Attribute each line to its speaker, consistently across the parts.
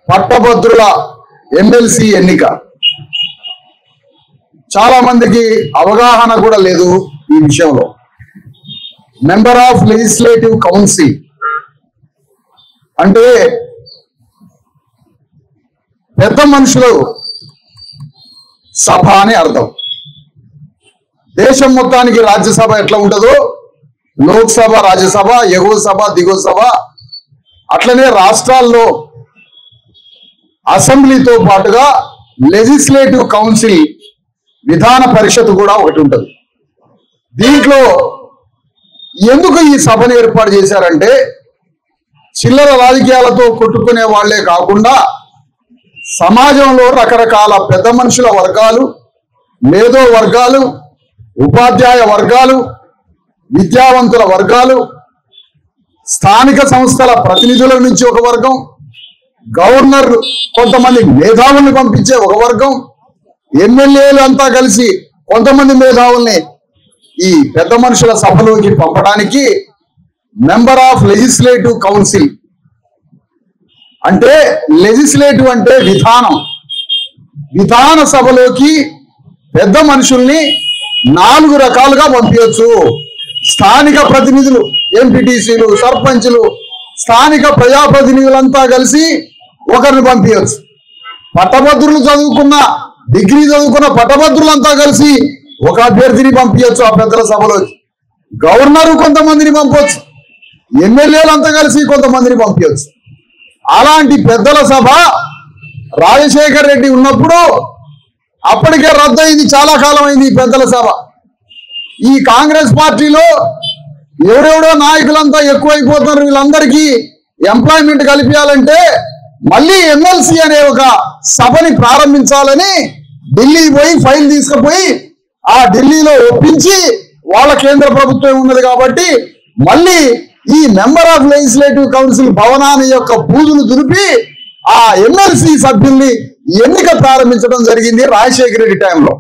Speaker 1: పట్టభద్రుల ఎమ్మెల్సీ ఎన్నిక చాలా మందికి అవగాహన కూడా లేదు ఈ విషయంలో. మెంబర్ ఆఫ్ లెజిస్లేటివ్ కౌన్సిల్ అంటే పెద్ద మనుషులు సభ అని అర్థం. దేశం మొత్తానికి రాజ్యసభ ఎట్లా ఉంటుందో, లోక్సభ, రాజ్యసభ, ఎగువ సభ, దిగువ సభ, అట్లనే రాష్ట్రాల్లో అసెంబ్లీతో పాటుగా లెజిస్లేటివ్ కౌన్సిల్ విధాన పరిషత్ కూడా ఒకటి ఉంటుంది. దీంట్లో ఎందుకు ఈ సభను ఏర్పాటు చేశారంటే చిల్లర రాజకీయాలతో కొట్టుకునే వాళ్లే కాకుండా సమాజంలో రకరకాల పెద్ద మనుషుల వర్గాలు, మేధో వర్గాలు, ఉపాధ్యాయ వర్గాలు, విద్యావంతుల వర్గాలు, స్థానిక సంస్థల ప్రతినిధుల నుంచి ఒక వర్గం, గవర్నర్ కొంతమంది మేధావుల్ని పంపించే ఒక వర్గం, ఎమ్మెల్యేలు అంతా కలిసి కొంతమంది మేధావుల్ని ఈ పెద్ద మనుషుల సభలోకి పంపడానికి మెంబర్ ఆఫ్ లెజిస్లేటివ్ కౌన్సిల్ అంటే, లెజిస్లేటివ్ అంటే విధానం. విధాన సభలోకి పెద్ద మనుషుల్ని 4 రకాలుగా పంపించవచ్చు. స్థానిక ప్రతినిధులు, ఎంపీటీసీలు, సర్పంచులు, స్థానిక ప్రజాప్రతినిధులంతా కలిసి ఒకరిని పంపించవచ్చు. పట్టభద్రులు చదువుకున్న, డిగ్రీ చదువుకున్న పట్టభద్రులంతా కలిసి ఒక అభ్యర్థిని పంపించవచ్చు ఆ పెద్దల సభలోకి. గవర్నరు కొంతమందిని పంపవచ్చు, ఎమ్మెల్యేలంతా కలిసి కొంతమందిని పంపించవచ్చు. అలాంటి పెద్దల సభ రాజశేఖర్ రెడ్డి ఉన్నప్పుడు అప్పటికే రద్దయింది. చాలా కాలం అయింది ఈ పెద్దల సభ. ఈ కాంగ్రెస్ పార్టీలో ఎవరెవడో నాయకులంతా ఎక్కువైపోతున్నారు. వీళ్ళందరికీ ఎంప్లాయ్మెంట్ కల్పించాలంటే మళ్ళీ ఎమ్మెల్సీ అనే ఒక సభని ప్రారంభించాలని ఢిల్లీ పోయి ఫైల్ తీసుకుపోయి ఆ ఢిల్లీలో ఒప్పించి, వాళ్ళ కేంద్ర ప్రభుత్వం ఉన్నది కాబట్టి మళ్ళీ ఈ మెంబర్ ఆఫ్ లెజిస్లేటివ్ కౌన్సిల్ భవనాన్ని యొక్క బూజులు దులిపి ఆ ఎమ్మెల్సీ సభ్యుల్ని ఎన్నిక ప్రారంభించడం జరిగింది రాజశేఖర రెడ్డి టైంలో.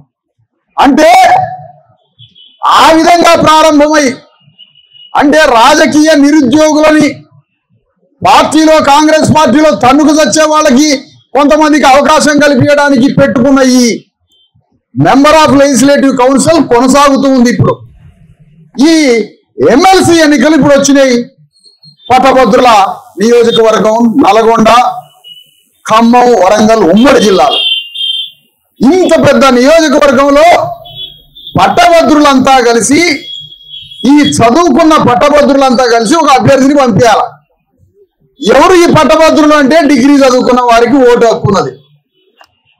Speaker 1: అంటే ఆ విధంగా ప్రారంభమై, అంటే రాజకీయ నిరుద్యోగులని పార్టీలో, కాంగ్రెస్ పార్టీలో తన్నుకు తెచ్చే వాళ్ళకి కొంతమందికి అవకాశం కల్పించడానికి పెట్టుకున్న ఈ మెంబర్ ఆఫ్ లెజిస్లేటివ్ కౌన్సిల్ కొనసాగుతూ ఉంది. ఇప్పుడు ఈ ఎమ్మెల్సీ ఎన్నికలు ఇప్పుడు వచ్చినాయి. పట్టభద్రుల నియోజకవర్గం నల్గొండ, ఖమ్మం, వరంగల్ ఉమ్మడి జిల్లాలు. ఇంత పెద్ద నియోజకవర్గంలో పట్టభద్రులంతా కలిసి, ఈ చదువుకున్న పట్టభద్రులంతా కలిసి ఒక అభ్యర్థిని పంపించాలి. ఎవరు ఈ పట్టభద్రులు అంటే డిగ్రీ చదువుకున్న వారికి ఓటు హక్కు ఉన్నది.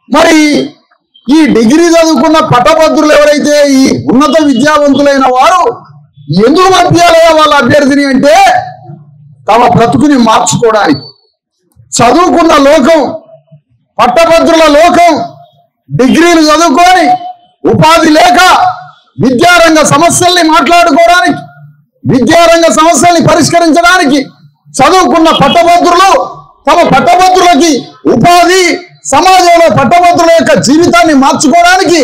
Speaker 1: మరి ఈ డిగ్రీ చదువుకున్న పట్టభద్రులు ఎవరైతే ఈ ఉన్నత విద్యావంతులైన వారు ఎందుకు పంపించాలి వాళ్ళ అభ్యర్థిని అంటే తమ బ్రతుకుని మార్చుకోవడానికి. చదువుకున్న లోకం, పట్టభద్రుల లోకం డిగ్రీలు చదువుకొని ఉపాధి లేక విద్యారంగ సమస్యల్ని మాట్లాడుకోవడానికి, విద్యారంగ సమస్యల్ని పరిష్కరించడానికి చదువుకున్న పట్టభద్రులు తమ పట్టభద్రులకి ఉపాధి, సమాజంలో పట్టభద్రుల యొక్క జీవితాన్ని మార్చుకోవడానికి,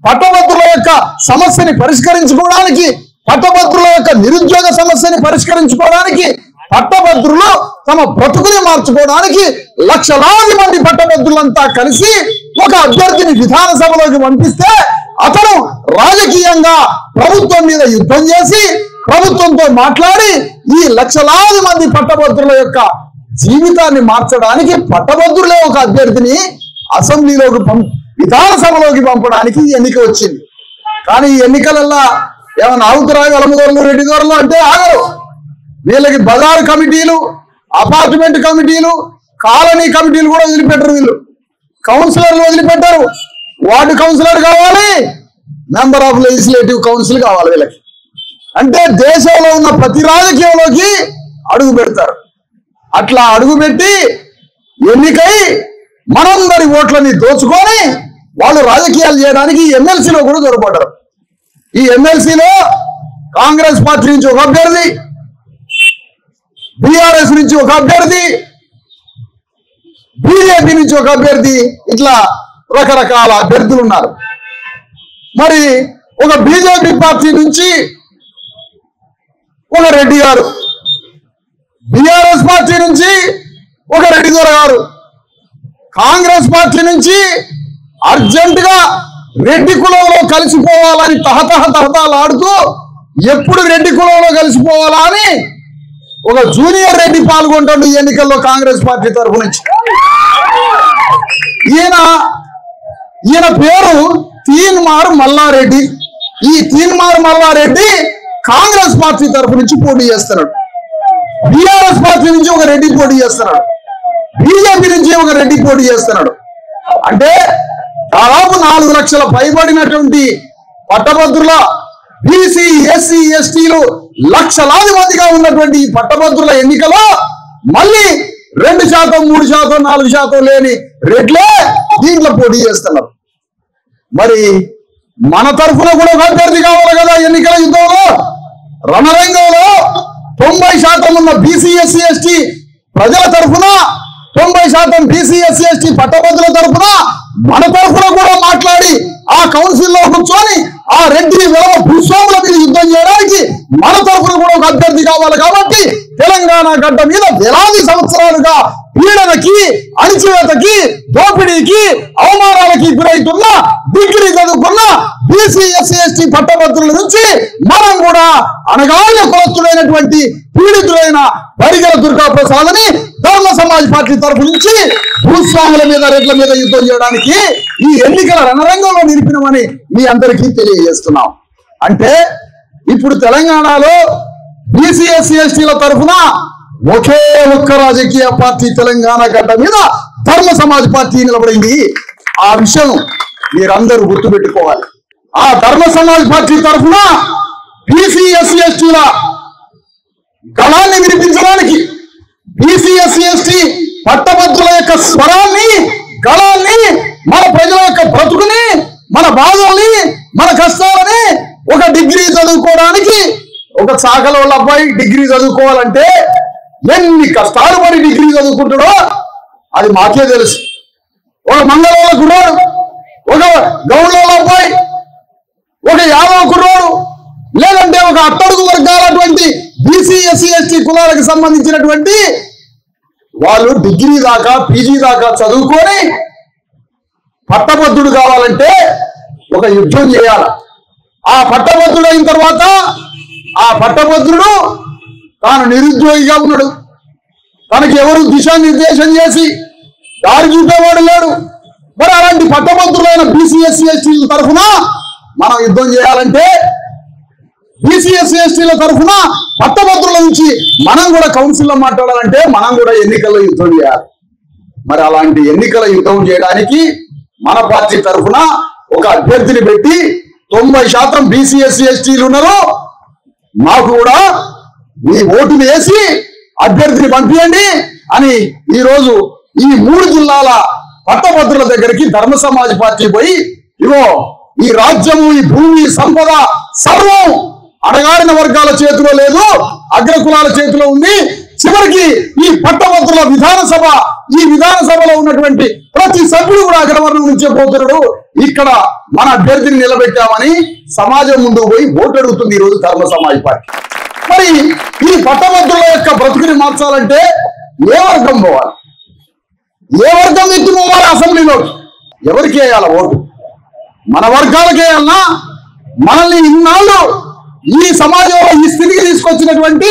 Speaker 1: పట్టభద్రుల యొక్క సమస్యని పరిష్కరించుకోవడానికి, పట్టభద్రుల యొక్క నిరుద్యోగ సమస్యని పరిష్కరించుకోవడానికి, పట్టభద్రులు తమ బ్రతుకుని మార్చుకోవడానికి లక్షలాది మంది పట్టభద్రులంతా కలిసి ఒక అభ్యర్థిని విధాన సభలోకి పంపిస్తే అతను రాజకీయంగా ప్రభుత్వం మీద యుద్ధం చేసి ప్రభుత్వంతో మాట్లాడి ఈ లక్షలాది మంది పట్టభద్రుల యొక్క జీవితాన్ని మార్చడానికి పట్టభద్రులే ఒక అభ్యర్థిని అసెంబ్లీలోకి విధాన సభలోకి పంపడానికి ఎన్నిక వచ్చింది. కానీ ఈ ఎన్నికలల్లా ఏమైనా ఆగుతురాయి వలమదొరలు, రెడ్డి దొరలు అంటే ఆగరు. వీళ్ళకి బజారు కమిటీలు, అపార్ట్మెంట్ కమిటీలు, కాలనీ కమిటీలు కూడా వదిలిపెట్టరు. వీళ్ళు కౌన్సిలర్లు వదిలిపెట్టారు. వార్డు కౌన్సిలర్ కావాలి, మెంబర్ ఆఫ్ లెజిస్లేటివ్ కౌన్సిల్ కావాలి వీళ్ళకి. అంటే దేశంలో ఉన్న ప్రతి రాజకీయంలోకి అడుగు పెడతారు. అట్లా అడుగుపెట్టి ఎన్నికై మనందరి ఓట్లని దోచుకొని వాళ్ళు రాజకీయాలు చేయడానికి ఎమ్మెల్సీలో కూడా దొరకబడ్డారు. ఈ ఎమ్మెల్సీలో కాంగ్రెస్ పార్టీ నుంచి ఒక అభ్యర్థి, బీఆర్ఎస్ నుంచి ఒక అభ్యర్థి, బీజేపీ నుంచి ఒక అభ్యర్థి, ఇట్లా రకరకాల అభ్యర్థులు ఉన్నారు. మరి ఒక బీజేపీ పార్టీ నుంచి ఒక రెడ్డి గారు, బీఆర్ఎస్ పార్టీ నుంచి ఒక రెడ్డి దొర గారు, కాంగ్రెస్ పార్టీ నుంచి అర్జెంట్ గా రెడ్డి కులంలో కలిసిపోవాలని తహతహలాడుతూ ఎప్పుడు రెడ్డి కులంలో కలిసిపోవాలా అని ఒక జూనియర్ రెడ్డి పాల్గొంటాడు ఈ ఎన్నికల్లో కాంగ్రెస్ పార్టీ తరఫు నుంచి. ఈయన పేరు తీన్మార్ మల్లారెడ్డి. ఈ తీన్మార్ మల్లారెడ్డి కాంగ్రెస్ పార్టీ తరఫు నుంచి పోటీ చేస్తున్నాడు. బీఆర్ఎస్ పార్టీ నుంచి ఒక రెడ్డి పోటీ చేస్తున్నాడు. బీజేపీ నుంచి ఒక రెడ్డి పోటీ చేస్తున్నాడు. అంటే దాదాపు 4 లక్షల పైబడినటువంటి పట్టభద్రుల బీసీ ఎస్సీ ఎస్టీలు లక్షలాది మందిగా ఉన్నటువంటి ఈ పట్టభద్రుల ఎన్నికలో మళ్ళీ 2%, 3%, 4% లేని రెడ్లే దీంట్లో పోటీ చేస్తున్నారు. మరి మన తరఫున కూడా ఒక అభ్యర్థి కావాలి కదా ఎన్నికల యుద్ధంలో. రణరంగంలో 90% ఉన్న బీసీ ఎస్సీ ఎస్టీ ప్రజల తరఫున, 90% బీసీ ఎస్సీ ఎస్టీ పట్టభద్రుల తరఫున, మన తరఫున కూడా మాట్లాడి ఆ కౌన్సిల్లో కూర్చొని ఆ రెడ్డి వెలవ భూస్వాముల మీద యుద్ధం చేయడానికి మన తరఫున కూడా ఒక అభ్యర్థి కావాలి. కాబట్టి తెలంగాణ గడ్డ మీద వేలాది సంవత్సరాలుగా పీడనకి, అణిచివేతకి, దోపిడీకి, అవమానాలకి గురైతున్న డిగ్రీ చదువుకున్న బీసీ ఎస్సీ ఎస్టీ పట్టభద్రుల నుంచి మనం కూడా అనగానే కులస్తుడైనటువంటి పీడితులైన పరిగెల దుర్గా ప్రసాద్ని ధర్మ సమాజ్ పార్టీ తరఫు నుంచి భూస్వాముల మీద, రెడ్ల మీద యుద్ధం చేయడానికి ఈ ఎన్నికల రణరంగంలో నిలిపినమని మీ అందరికీ తెలియజేస్తున్నాం. అంటే ఇప్పుడు తెలంగాణలో బీసీ ఎస్సీ ఎస్టీల తరఫున ఒకే ఒక్క రాజకీయ పార్టీ తెలంగాణ గడ్డ మీద ధర్మ సమాజ్ పార్టీ నిలబడింది. ఆ విషయం మీరందరూ గుర్తుపెట్టుకోవాలి. ఆ ధర్మ సమాజ్ పార్టీ తరఫున బీసీ ఎస్సీ ఎస్టీల గళాన్ని వినిపించడానికి, బీసీ ఎస్సీ ఎస్టీ పట్టభద్రుల యొక్క స్వరాన్ని, గళాన్ని, మన ప్రజల యొక్క బ్రతుకుని, మన బాధల్ని, మన కష్టాలని ఒక డిగ్రీ చదువుకోవడానికి, ఒక సాగలోళ్ళ అబ్బాయి డిగ్రీ చదువుకోవాలంటే ఎన్ని కష్టాలు పడి డిగ్రీ చదువుకుంటాడో అది మాకే తెలుసు. ఒక మంగళవాళ్ళ కుర్రాడు, ఒక గౌళ్ళ అబ్బాయి, ఒక యాదవ కుర్రాడు, లేదంటే ఒక అట్టడుగు వర్గాలటువంటి బీసీ ఎస్సీ ఎస్టీ కులాలకు సంబంధించినటువంటి వాళ్ళు డిగ్రీ దాకా, పీజీ దాకా చదువుకొని పట్టభద్రుడు కావాలంటే ఒక యుద్ధం చేయాలి. ఆ పట్టభద్రుడు అయిన తర్వాత ఆ పట్టభద్రుడు తాను నిరుద్యోగిగా ఉన్నాడు. తనకి ఎవరు దిశానిర్దేశం చేసి దారి చూపేవాడు లేడు. మరి అలాంటి పట్టభద్రులైన బీసీ ఎస్సీ ఎస్టీల తరఫున మనం యుద్ధం చేయాలంటే, బీసీ ఎస్సీ ఎస్టీల తరఫున పట్టభద్రుల నుంచి మనం కూడా కౌన్సిల్లో మాట్లాడాలంటే మనం కూడా ఎన్నికల్లో యుద్ధం చేయాలి. మరి అలాంటి ఎన్నికల యుద్ధం చేయడానికి మన పార్టీ తరఫున ఒక అభ్యర్థిని పెట్టి 90% బీసీ ఎస్సీ ఎస్టీలు ఉన్నారు, మాకు కూడా మీ ఓటుని వేసి అభ్యర్థిని పంపించండి అని ఈరోజు ఈ 3 జిల్లాల పట్టభద్రుల దగ్గరికి ధర్మ సమాజ్ పార్టీ పోయి, ఇగో ఈ రాజ్యము, ఈ భూమి, సంపద సర్వం అడగారిన వర్గాల చేతిలో లేదు, అగ్రకులాల చేతిలో ఉంది. చివరికి ఈ పట్టభద్రుల విధానసభ, ఈ విధానసభలో ఉన్నటువంటి ప్రతి సభ్యుడు కూడా అగ్రవర్ణం నుంచే పోతున్నాడు. ఇక్కడ మన అభ్యర్థిని నిలబెట్టామని సమాజం ముందు పోయి ఓటు అడుగుతుంది ఈరోజు ధర్మ సమాజ్ పార్టీ. మరి ఈ పట్టభద్రుల యొక్క బ్రతుకుని మార్చాలంటే ఏ వర్గం పోవాలి, ఏ వర్గం ఎత్తి పోవాలి అసెంబ్లీలో? ఎవరికి వేయాల ఓటు? మన వర్గాలకి వేయాలన్నా? మనల్ని ఇన్నాళ్ళు ఈ సమాజంలో ఈ స్థితికి తీసుకొచ్చినటువంటి,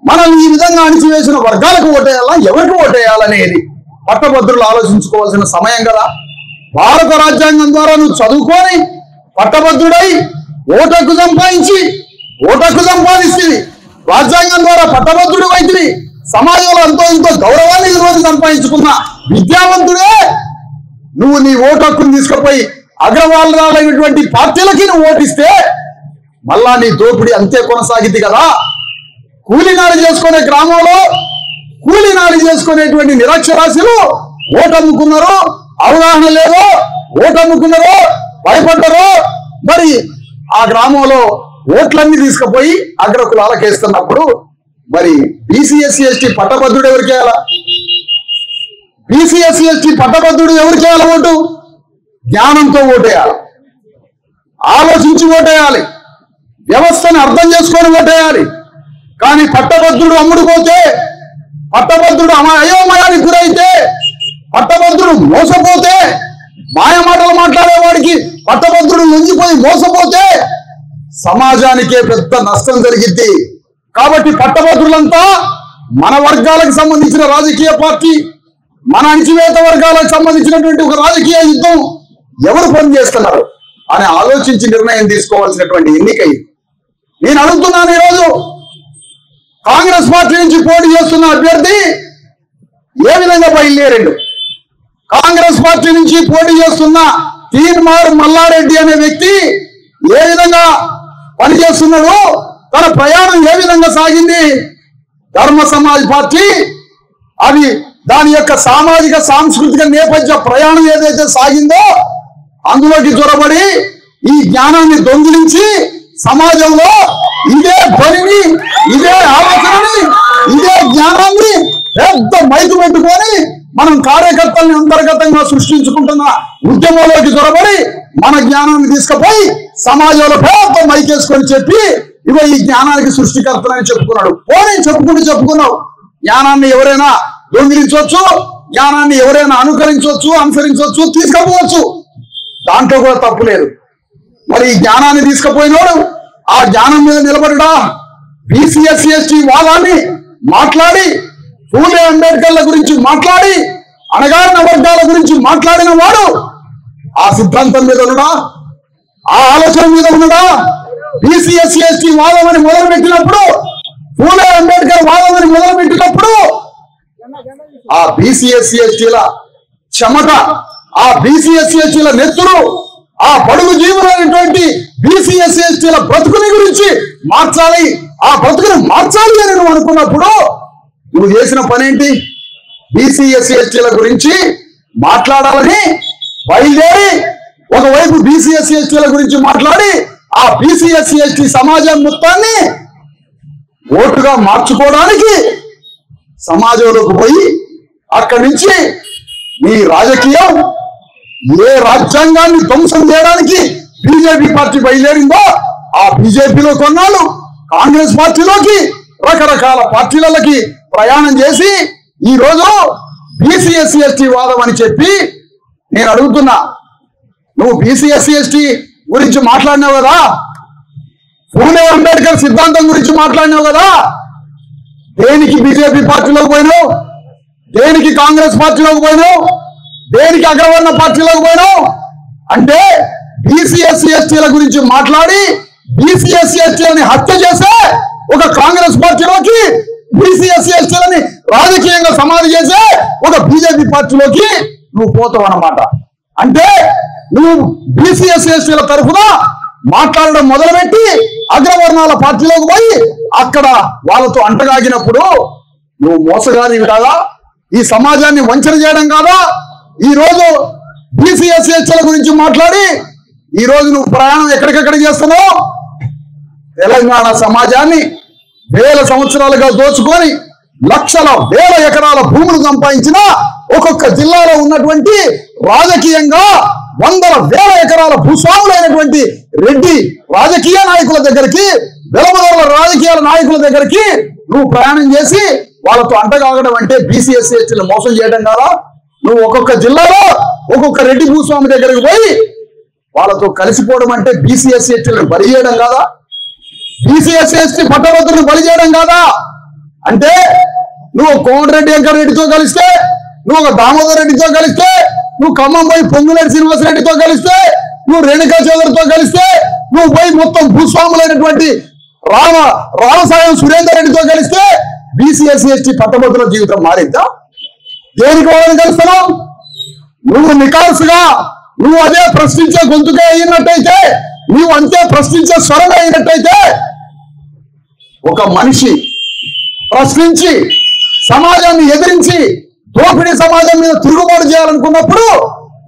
Speaker 1: మనల్ని ఈ విధంగా అణిచివేసిన వర్గాలకు ఓటేయాలా, ఎవరికి ఓటేయాలనేది పట్టభద్రులు ఆలోచించుకోవాల్సిన సమయం కదా. భారత రాజ్యాంగం ద్వారా నువ్వు చదువుకొని పట్టభద్రుడై ఓటకు సంపాదిస్తుంది, రాజ్యాంగం ద్వారా పట్టభద్రుడు వైద్యుని, సమాజంలో ఎంతో ఎంతో గౌరవాన్ని ఈరోజు సంపాదించుకున్న విద్యావంతుడే నువ్వు నీ ఓటు హక్కును తీసుకుపోయి అగ్రవాళ్ళైనటువంటి పార్టీలకి నువ్వు ఓటిస్తే మళ్ళా నీ దోపిడీ అంతే కొనసాగింది కదా. కూలీనాలి చేసుకునే గ్రామంలో కూలీనాలి చేసుకునేటువంటి నిరక్షరాస్యులు ఓటు అమ్ముకున్నారు, అవగాహన లేదు, ఓటు అమ్ముకున్నారు, భయపడ్డారు. మరి ఆ గ్రామంలో ఓట్లన్నీ తీసుకుపోయి అగ్రకులాలకు వేస్తున్నప్పుడు మరి బీసీ ఎస్సీ ఎస్టీ పట్టభద్రుడు ఎవరికి వేయాలా? బీసీ ఎస్సీ ఎస్టీ పట్టభద్రుడు ఎవరికి వేయాలి ఓటు? జ్ఞానంతో ఓటేయాలి, ఆలోచించి ఓటేయాలి, వ్యవస్థను అర్థం చేసుకొని ఓటేయాలి. కానీ పట్టభద్రుడు అమ్ముడుపోతే, పట్టభద్రుడు అయోమయానికి గురైతే, పట్టభద్రుడు మోసపోతే, మాయ మాటలు మాట్లాడేవాడికి పట్టభద్రుడు లొంగిపోయి మోసపోతే సమాజానికే పెద్ద నష్టం జరిగింది. కాబట్టి పట్టభద్రులంతా మన వర్గాలకు సంబంధించిన రాజకీయ పార్టీ, మన అణచివేత వర్గాలకు సంబంధించినటువంటి ఒక రాజకీయ యుద్ధం ఎవరు పనిచేస్తున్నారు అని ఆలోచించి నిర్ణయం తీసుకోవాల్సినటువంటి ఎన్నిక ఇది. నేను అడుగుతున్నాను, ఈరోజు కాంగ్రెస్ పార్టీ నుంచి పోటీ చేస్తున్న అభ్యర్థి ఏ విధంగా బయలుదేరాడు? కాంగ్రెస్ పార్టీ నుంచి పోటీ చేస్తున్న తీన్మార్ మల్లారెడ్డి అనే వ్యక్తి ఏ విధంగా పనిచేస్తున్నాడు? తన ప్రయాణం ఏ విధంగా సాగింది? ధర్మ సమాజ్ పార్టీ అది దాని యొక్క సామాజిక సాంస్కృతిక నేపథ్య ప్రయాణం ఏదైతే సాగిందో అందులోకి చొరబడి ఈ జ్ఞానాన్ని దొంగిలించి సమాజంలో ఇదే ధ్వనిని, ఇదే ఆలోచనని, ఇదే జ్ఞానాన్ని పెద్ద మైకు పెట్టుకొని మనం కార్యకర్తల్ని అంతర్గతంగా సృష్టించుకుంటున్న ఉద్యమంలోకి చొరబడి మన జ్ఞానాన్ని తీసుకుపోయి సమాజంలో పెద్ద మైకేసుకొని చెప్పి ఇవో ఈ జ్ఞానానికి సృష్టికర్తలని చెప్పుకున్నాడు. పోనీ చెప్పుకున్నావు. జ్ఞానాన్ని ఎవరైనా దొంగిలించవచ్చు, జ్ఞానాన్ని ఎవరైనా అనుసరించవచ్చు, తీసుకపోవచ్చు, దాంట్లో కూడా తప్పు లేదు. మరి ఈ జ్ఞానాన్ని తీసుకుపోయినోడు ఆ జ్ఞానం మీద నిలబడడా? బీసీ ఎస్సీ ఎస్టీ వాదాన్ని మాట్లాడి, పూలే అంబేద్కర్ల గురించి మాట్లాడి, అణగారిన వర్గాల గురించి మాట్లాడిన వాడు ఆ సిద్ధాంతం మీద ఉన్నాడా? ఆ ఆలోచన మీద ఉన్నాడా? బీసీ ఎస్సీ ఎస్టీ వాదం అని మొదలుపెట్టినప్పుడు, పూలే అంబేద్కర్ వాదం అని మొదలుపెట్టినప్పుడు ఆ బీసీ ఎస్సీ ఎస్టీల చెమట, ఆ బీసీ ఎస్సీ ఎస్టీల నెత్తురు, ఆ బడుగు జీవులైనటువంటి బీసీ ఎస్సీ ఎస్టీల బ్రతుకుని గురించి మార్చాలి, ఆ బ్రతుకుని మార్చాలి అని నువ్వు అనుకున్నప్పుడు నువ్వు చేసిన పనేంటి? బీసీ ఎస్సీ ఎస్టీల గురించి మాట్లాడాలని బయలుదేరి ఒకవైపు బీసీ ఎస్సీ ఎస్టీల గురించి మాట్లాడి ఆ బీసీ ఎస్సీ ఎస్టీ సమాజం మొత్తాన్ని ఓటుగా మార్చుకోవడానికి సమాజంలోకి పోయి అక్కడి నుంచి నీ రాజకీయం ఏ రాజ్యాంగాన్ని ధ్వంసం చేయడానికి బీజేపీ పార్టీ బయలుదేరిందో ఆ బీజేపీలో కొన్నాళ్ళు కాంగ్రెస్ పార్టీలోకి రకరకాల పార్టీలకి ప్రయాణం చేసి ఈ రోజు బీసీ ఎస్సీ ఎస్టీ వాదం అని చెప్పి నేను అడుగుతున్నా, నువ్వు బీసీ ఎస్సీ ఎస్టీ గురించి మాట్లాడినావు కదా, పూలే అంబేద్కర్ సిద్ధాంతం గురించి మాట్లాడినావు కదా, దేనికి బీజేపీ పార్టీలోకి పోయినావు? దేనికి కాంగ్రెస్ పార్టీలోకి పోయినావు? దేనికి అగ్రవర్ణ పార్టీలోకి పోయినావు? అంటే బీసీ ఎస్సీ ఎస్టీల గురించి మాట్లాడి బీసీ ఎస్సీ ఎస్టీలని హత్య చేసే ఒక కాంగ్రెస్ పార్టీలోకి, బీసీ ఎస్సీ ఎస్టీలని రాజకీయంగా సమాధి చేసే ఒక బీజేపీ పార్టీలోకి నువ్వు పోతావు అన్నమాట. అంటే నువ్వు బీసీ ఎస్సీ ఎస్టీల తరఫున మాట్లాడడం మొదలుపెట్టి అగ్రవర్ణాల పార్టీలోకి పోయి అక్కడ వాళ్ళతో అంటగాగినప్పుడు నువ్వు మోసగానివి కాదా? ఈ సమాజాన్ని వంచన చేయడం కాదా? ఈ రోజు బీసీ ఎస్సీ ఎస్టీల గురించి మాట్లాడి ఈ రోజు నువ్వు ప్రయాణం ఎక్కడికెక్కడికి చేస్తున్నావు? తెలంగాణ సమాజాన్ని వేల సంవత్సరాలుగా దోచుకొని లక్షల వేల ఎకరాల భూములు సంపాదించిన ఒక్కొక్క జిల్లాలో ఉన్నటువంటి రాజకీయంగా వందల వేల ఎకరాల భూస్వాములైనటువంటి రెడ్డి రాజకీయ నాయకుల దగ్గరికి, వెలమదొరల రాజకీయాల నాయకుల దగ్గరికి నువ్వు ప్రయాణం చేసి వాళ్ళతో అంటగాగడం అంటే బీసీ ఎస్సీ ఎస్టీలు మోసం చేయడం కాదా? నువ్వు ఒక్కొక్క జిల్లాలో ఒక్కొక్క రెడ్డి భూస్వామి దగ్గరికి పోయి వాళ్ళతో కలిసిపోవడం అంటే బీసీ ఎస్సీ ఎస్టీలను బలి చేయడం కాదా? బీసీ ఎస్సీ ఎస్టీ పట్టభద్రులను బలి చేయడం కాదా? అంటే నువ్వు కోమటిరెడ్డి వెంకటరెడ్డితో కలిస్తే, నువ్వు ఒక దామోదర్ రెడ్డితో కలిస్తే, నువ్వు ఖమ్మం పోయి పొంగులేటి శ్రీనివాసరెడ్డితో కలిస్తే, నువ్వు రేణుకా చౌదరితో కలిస్తే, నువ్వు పోయి మొత్తం భూస్వాములైనటువంటి రామసాయం సురేందర్ రెడ్డితో కలిస్తే బీసీ ఎస్సీ ఎస్టీ పట్టభద్రుల జీవితం మారిందా? దేనికి వాళ్ళని కలుస్తున్నావు? నువ్వు నికాల్సుగా నువ్వు అదే ప్రశ్నించే గొంతుగా అయినట్టయితే, నువ్వు అంతే ప్రశ్నించే స్వరంగా అయినట్టయితే, ఒక మనిషి ప్రశ్నించి సమాజాన్ని ఎదిరించి దోపిడీ సమాజం మీద తిరుగుబాటు చేయాలనుకున్నప్పుడు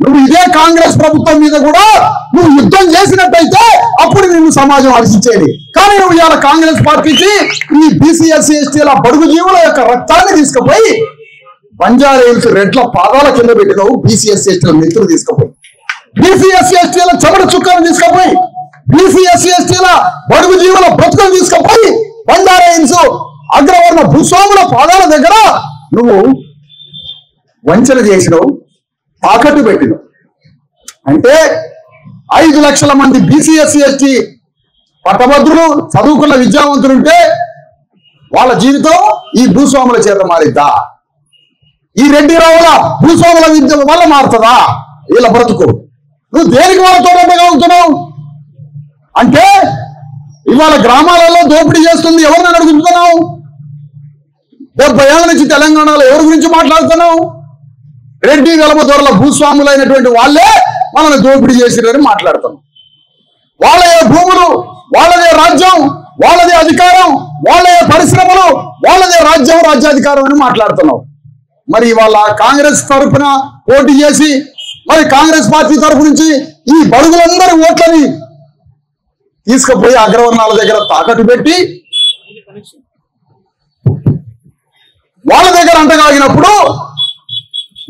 Speaker 1: నువ్వు ఇదే కాంగ్రెస్ ప్రభుత్వం మీద కూడా నువ్వు యుద్ధం చేసినట్టయితే అప్పుడు నిన్ను సమాజం హర్షించేది. కానీ నువ్వు ఇవాళ కాంగ్రెస్ పార్టీకి ఈ బీసీ ఎస్సీ ఎస్టీల బడుగు జీవుల యొక్క రక్తాన్ని తీసుకుపోయి బంజారాహిల్స్ రెడ్ల పాదాల కింద పెట్టినవు. బీసీ ఎస్సీ ఎస్టీల మిత్రులు తీసుకుపోయి, బీసీ ఎస్సీ ఎస్టీల చెమట చుక్కను తీసుకుపోయి, బీసీ ఎస్సీ ఎస్టీల బడుగు జీవుల బ్రతుకులు తీసుకుపోయి బంజారాహిల్స్ అగ్రవర్ణ భూస్వాముల పాదాల దగ్గర నువ్వు వంచన చేసినావు, తాకట్టు పెట్టినావు. అంటే 5 లక్షల మంది బీసీ ఎస్సీ ఎస్టీ పట్టభద్రులు చదువుకున్న విద్యావంతులుంటే వాళ్ళ జీవితం ఈ భూస్వాముల చేత మారిద్దా? ఈ రెడ్డి రావుల భూస్వాముల విద్య వల్ల మారుతుందా వీళ్ళ బ్రతుకు? నువ్వు దేనికి వాళ్ళతో ఉండగలుగుతున్నావు? అంటే ఇవాళ గ్రామాలలో దోపిడీ చేస్తుంది ఎవరిని అడుగుతున్నావు? 70 ఏళ్ల నుంచి తెలంగాణలో ఎవరి గురించి మాట్లాడుతున్నావు? రెడ్డి వెలమ దొరల భూస్వాములైనటువంటి వాళ్ళే మనల్ని దోపిడీ చేసిరని మాట్లాడుతున్నాం. వాళ్ళే భూములు, వాళ్ళదే రాజ్యం, వాళ్ళదే అధికారం, వాళ్ళే పరిశ్రమలు, వాళ్ళదే రాజ్యం, రాజ్యాధికారం అని మాట్లాడుతున్నావు. మరి ఇవాళ కాంగ్రెస్ తరఫున పోటీ చేసి మరి కాంగ్రెస్ పార్టీ తరఫు నుంచి ఈ బడుగులందరి ఓట్లని తీసుకుపోయి అగ్రవర్ణాల దగ్గర తాకట్టు పెట్టి వాళ్ళ దగ్గర అంటగాగినప్పుడు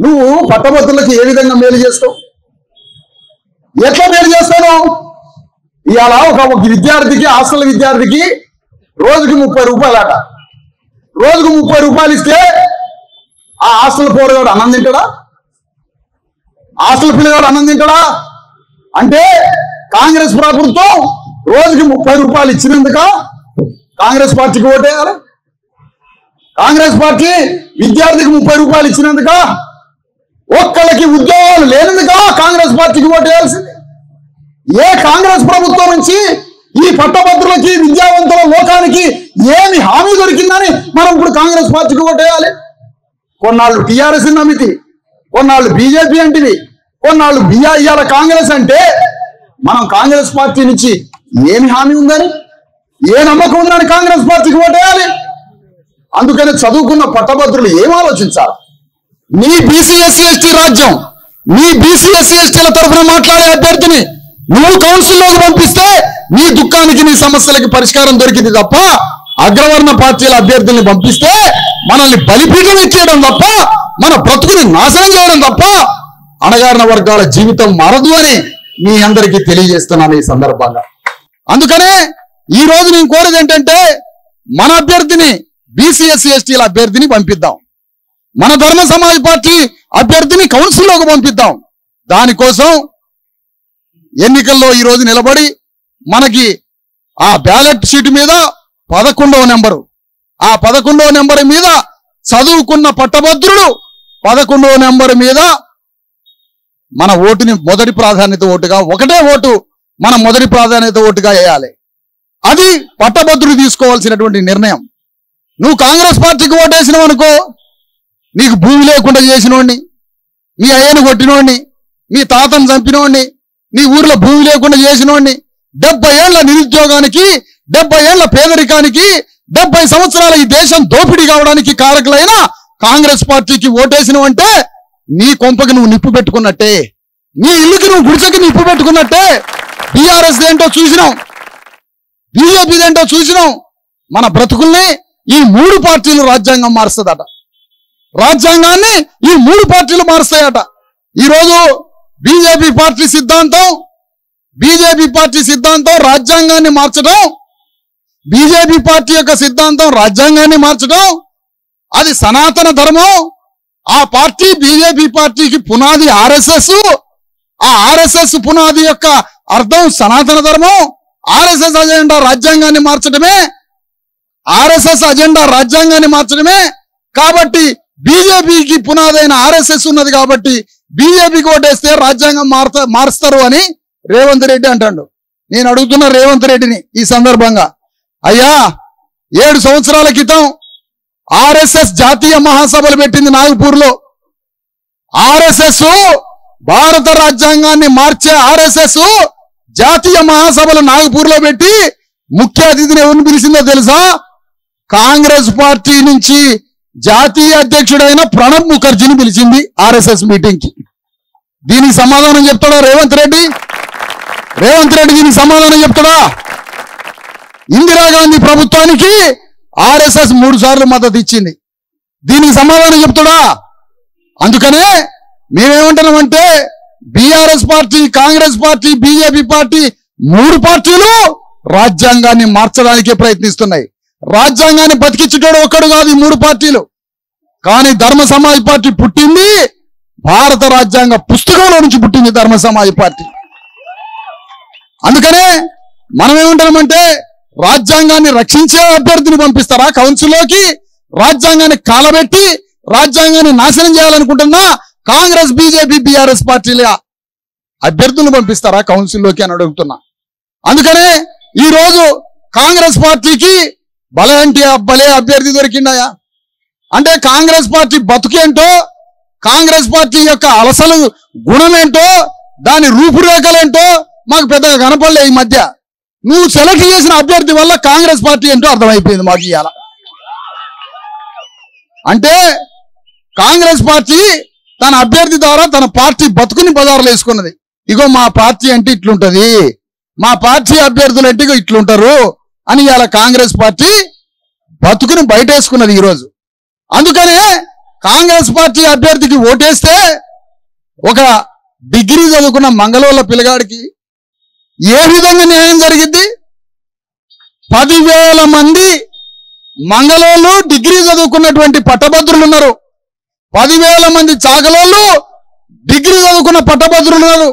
Speaker 1: నువ్వు పట్టభద్రులకు ఏ విధంగా మేలు చేస్తావు? ఎట్లా మేలు చేస్తాను? ఇవాళ ఒక విద్యార్థికి, హాస్టల్ విద్యార్థికి రోజుకి 30 రూపాయలు అట. రోజుకు 30 రూపాయలు ఇస్తే ఆ హాస్టల్ పోరగాడు అన్నం తింటాడా? హాస్టల్ పిల్లగాడు అన్నం తింటాడా? అంటే కాంగ్రెస్ ప్రభుత్వం రోజుకి 30 రూపాయలు ఇచ్చినందుక కాంగ్రెస్ పార్టీకి ఓటేయాలి? కాంగ్రెస్ పార్టీ విద్యార్థికి 30 రూపాయలు ఇచ్చినందుక, ఒక్కళ్ళకి ఉద్యోగాలు లేనందుక కాంగ్రెస్ పార్టీకి ఓటేయాల్సింది? ఏ కాంగ్రెస్ ప్రభుత్వం నుంచి ఈ పట్టభద్రులకి, విద్యావంతుల లోకానికి ఏమి హామీ దొరికిందని మనం ఇప్పుడు కాంగ్రెస్ పార్టీకి ఓటేయాలి? కొన్నాళ్ళు టీఆర్ఎస్ నమ్మితి, కొన్నాళ్ళు బీజేపీ అంటివి, కొన్నాళ్ళు ఇవాళ కాంగ్రెస్ అంటే మనం కాంగ్రెస్ పార్టీ నుంచి ఏమి హామీ ఉందని, ఏ నమ్మకం ఉందని కాంగ్రెస్ పార్టీకి ఓటేయాలి? అందుకని చదువుకున్న పట్టభద్రులు ఏం ఆలోచించాలి? నీ బీసీ ఎస్సీ ఎస్టీ రాజ్యం, నీ బీసీ ఎస్సీ ఎస్టీల తరఫున మాట్లాడే అభ్యర్థిని నువ్వు కౌన్సిల్లోకి పంపిస్తే నీ దుఃఖానికి, నీ సమస్యలకి పరిష్కారం దొరికింది తప్ప, అగ్రవర్ణ పార్టీల అభ్యర్థుల్ని పంపిస్తే మనల్ని బలిపీఠం ఎక్కేయడం తప్ప, మన బ్రతుకుని నాశనం చేయడం తప్ప అణగారిన వర్గాల జీవితం మారదు అని మీ అందరికీ తెలియజేస్తున్నాను ఈ సందర్భంగా. అందుకనే ఈ రోజు నేను కోరేది ఏంటంటే, మన అభ్యర్థిని, బీసీ ఎస్సీ ఎస్టీల అభ్యర్థిని పంపిద్దాం. మన ధర్మ సమాజ్ పార్టీ అభ్యర్థిని కౌన్సిల్లోకి పంపిద్దాం. దానికోసం ఎన్నికల్లో ఈ రోజు నిలబడి మనకి ఆ బ్యాలెట్ షీట్ మీద 11వ నెంబరు, ఆ 11వ నెంబర్ మీద చదువుకున్న పట్టభద్రుడు 11వ నెంబర్ మీద మన ఓటుని మొదటి ప్రాధాన్యత ఓటుగా, ఒకటే ఓటు మన మొదటి ప్రాధాన్యత ఓటుగా వేయాలి. అది పట్టభద్రుడు తీసుకోవాల్సినటువంటి నిర్ణయం. నువ్వు కాంగ్రెస్ పార్టీకి ఓటేసినావు అనుకో, నీకు భూమి లేకుండా చేసినోడిని, మీ అయ్యను కొట్టినోడిని, మీ తాతను చంపినోడిని, నీ ఊర్లో భూమి లేకుండా చేసినోడిని, 70 ఏళ్ల నిరుద్యోగానికి, 70 ఏళ్ల పేదరికానికి, 70 సంవత్సరాల ఈ దేశం దోపిడీ కావడానికి కారకులైన కాంగ్రెస్ పార్టీకి ఓటేసినవంటే నీ కొంపకి నువ్వు నిప్పు పెట్టుకున్నట్టే, నీ ఇల్లుకి నువ్వు గుడిసెకి నిప్పు పెట్టుకున్నట్టే. టీఆర్ఎస్ ఏంటో చూసినాం, బీజేపీ ఏంటో చూసినాం. మన బ్రతుకుల్ని ఈ 3 పార్టీలు రాజ్యాంగం మారుస్తుందట. రాజ్యాంగాన్ని ఈ 3 పార్టీలు మారుస్తాయట. ఈరోజు బీజేపీ పార్టీ సిద్ధాంతం రాజ్యాంగాన్ని మార్చడం, బీజేపీ పార్టీ యొక్క సిద్ధాంతం రాజ్యాంగాన్ని మార్చడం, అది సనాతన ధర్మం. ఆ పార్టీ, బీజేపీ పార్టీకి పునాది ఆర్ఎస్ఎస్. ఆ ఆర్ఎస్ఎస్ పునాది యొక్క అర్థం సనాతన ధర్మం. ఆర్ఎస్ఎస్ అజెండా రాజ్యాంగాన్ని మార్చడమే, ఆర్ఎస్ఎస్ అజెండా రాజ్యాంగాన్ని మార్చడమే. కాబట్టి బీజేపీకి పునాదైన ఆర్ఎస్ఎస్ ఉన్నది కాబట్టి బీజేపీకి ఓటేస్తే రాజ్యాంగం మారుస్తారు అని రేవంత్ రెడ్డి అంటాడు. నేను అడుగుతున్న రేవంత్ రెడ్డిని ఈ సందర్భంగా, అయ్యా 7 సంవత్సరాల క్రితం ఆర్ఎస్ఎస్ జాతీయ మహాసభలు పెట్టింది నాగపూర్లో. ఆర్ఎస్ఎస్, భారత రాజ్యాంగాన్ని మార్చే ఆర్ఎస్ఎస్ జాతీయ మహాసభలు నాగపూర్లో పెట్టి ముఖ్య అతిథిని ఎవరిని పిలిచిందో తెలుసా? కాంగ్రెస్ పార్టీ నుంచి జాతీయ అధ్యక్షుడైన ప్రణబ్ ముఖర్జీని పిలిచింది ఆర్ఎస్ఎస్ మీటింగ్ కి. దీనికి సమాధానం చెప్తాడా రేవంత్ రెడ్డి? రేవంత్ రెడ్డి దీనికి సమాధానం చెప్తాడా? ఇందిరాగాంధీ ప్రభుత్వానికి ఆర్ఎస్ఎస్ 3 సార్లు మద్దతు ఇచ్చింది. దీనికి సమాధానం చెప్తాడా? అందుకనే మేమేమంటున్నామంటే, BRS party, Congress party, BJP party 3 పార్టీలు రాజ్యాంగాన్ని మార్చడానికే ప్రయత్నిస్తున్నాయి. రాజ్యాంగాన్ని బతికించేటోడు ఒక్కడు కాదు ఈ 3 పార్టీలు. కానీ ధర్మ సమాజ్ పార్టీ పుట్టింది భారత రాజ్యాంగ పుస్తకంలో నుంచి పుట్టింది ధర్మ సమాజ్ పార్టీ. అందుకనే మనం ఏమంటామంటే రాజ్యాంగాన్ని రక్షించే అభ్యర్థిని పంపిస్తారా కౌన్సిల్లోకి? రాజ్యాంగాన్ని కాలబెట్టి రాజ్యాంగాన్ని నాశనం చేయాలనుకుంటున్నా కాంగ్రెస్, బీజేపీ, బీఆర్ఎస్ పార్టీల అభ్యర్థులను పంపిస్తారా కౌన్సిల్లోకి అని అడుగుతున్నా. అందుకనే ఈ రోజు కాంగ్రెస్ పార్టీకి భలే అభ్యర్థి దొరికిండాయా అంటే కాంగ్రెస్ పార్టీ బతుకేంటో, కాంగ్రెస్ పార్టీ యొక్క అలసలు గుణమేంటో, దాని రూపురేఖలేంటో మాకు పెద్దగా కనపడలే. ఈ మధ్య నువ్వు సెలెక్ట్ చేసిన అభ్యర్థి వల్ల కాంగ్రెస్ పార్టీ ఏంటో అర్థమైపోయింది మాకు ఇవాళ. అంటే కాంగ్రెస్ పార్టీ తన అభ్యర్థి ద్వారా తన పార్టీ బతుకుని బజార్లు వేసుకున్నది. ఇగో మా పార్టీ అంటే ఇట్లుంటది, మా పార్టీ అభ్యర్థులు అంటే ఇగో ఇట్లుంటారు అని ఇవాళ కాంగ్రెస్ పార్టీ బతుకుని బయటేసుకున్నది ఈరోజు. అందుకనే కాంగ్రెస్ పార్టీ అభ్యర్థికి ఓటేస్తే ఒక డిగ్రీ చదువుకున్న మంగళూరుల పిల్లగాడికి ఏ విధంగా న్యాయం జరిగింది? 10,000 మంది మంగళూరు డిగ్రీ చదువుకున్నటువంటి పట్టభద్రులు ఉన్నారు. 10,000 మంది చాకలోళ్ళు డిగ్రీ చదువుకున్న పట్టభద్రులు ఉన్నారు.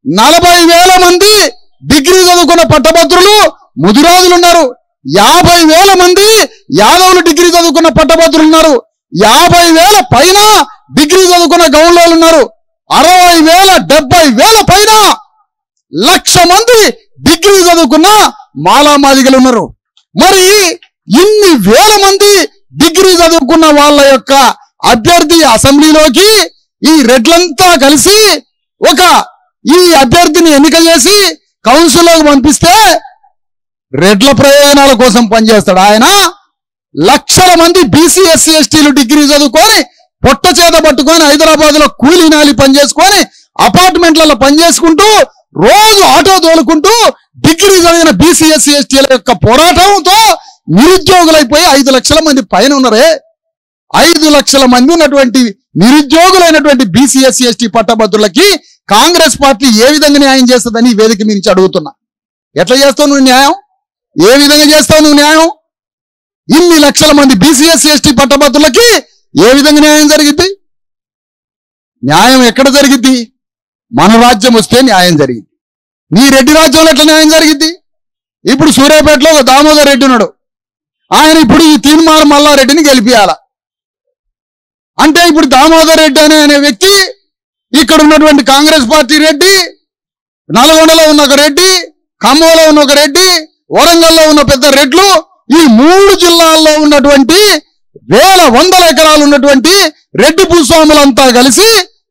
Speaker 1: 40,000 మంది డిగ్రీ చదువుకున్న పట్టభద్రులు ముదిరాజులు ఉన్నారు. 50,000 మంది యాదవులు డిగ్రీ చదువుకున్న పట్టభద్రులు ఉన్నారు. 50,000 పైన డిగ్రీ చదువుకున్న గౌన్లోళ్ళు ఉన్నారు. 60,000 70,000 పైన 1,00,000 మంది డిగ్రీ చదువుకున్న మాలామాదిగలు ఉన్నారు. మరి ఇన్ని వేల మంది డిగ్రీ చదువుకున్న వాళ్ళ యొక్క అభ్యర్థి అసెంబ్లీలోకి ఈ రెడ్లంతా కలిసి ఈ అభ్యర్థిని ఎన్నిక చేసి కౌన్సిల్లోకి పంపిస్తే రెడ్ల ప్రయోజనాల కోసం పనిచేస్తాడు ఆయన. 1,00,000 మంది బీసీ ఎస్సీ ఎస్టీలు డిగ్రీ చదువుకొని పొట్ట చేత పట్టుకొని హైదరాబాద్ లో కూలీ నాలి పనిచేసుకొని అపార్ట్మెంట్లలో పనిచేసుకుంటూ రోజు ఆటో తోలుకుంటూ డిగ్రీ చదివిన బీసీ ఎస్సీ ఎస్టీల యొక్క పోరాటంతో నిరుద్యోగులైపోయి 5,00,000 మంది పైన ఉన్నారే. 5,00,000 మంది ఉన్నటువంటి నిరుద్యోగులైనటువంటి బీసీ ఎస్సీ ఎస్టీ పట్టభద్రులకి కాంగ్రెస్ పార్టీ ఏ విధంగా న్యాయం చేస్తుందని ఈ వేదిక నుంచి అడుగుతున్నా. ఎట్లా చేస్తావు నువ్వు న్యాయం? ఏ విధంగా చేస్తావు నువ్వు న్యాయం? ఇన్ని లక్షల మంది బీసీ ఎస్సీ ఎస్టీ పట్టభద్రులకి ఏ విధంగా న్యాయం జరిగింది? న్యాయం ఎక్కడ జరిగింది? మన రాజ్యం వస్తే న్యాయం జరిగింది. నీ రెడ్డి రాజ్యంలో ఎట్లా న్యాయం జరిగింది? ఇప్పుడు సూర్యాపేటలో ఒక దామోదర్ రెడ్డి ఉన్నాడు. ఆయన ఇప్పుడు ఈ తీన్మార్ మల్లారెడ్డిని గెలిపియాల అంటే ఇప్పుడు దామోదర్ రెడ్డి అనే వ్యక్తి ఇక్కడ ఉన్నటువంటి కాంగ్రెస్ పార్టీ రెడ్డి, నల్గొండలో ఉన్న ఒక రెడ్డి, ఖమ్మంలో ఉన్న ఒక రెడ్డి, వరంగల్లో ఉన్న పెద్ద రెడ్లు, ఈ 3 జిల్లాల్లో ఉన్నటువంటి వందల ఎకరాలు ఉన్నటువంటి రెడ్డి భూస్వాములంతా కలిసి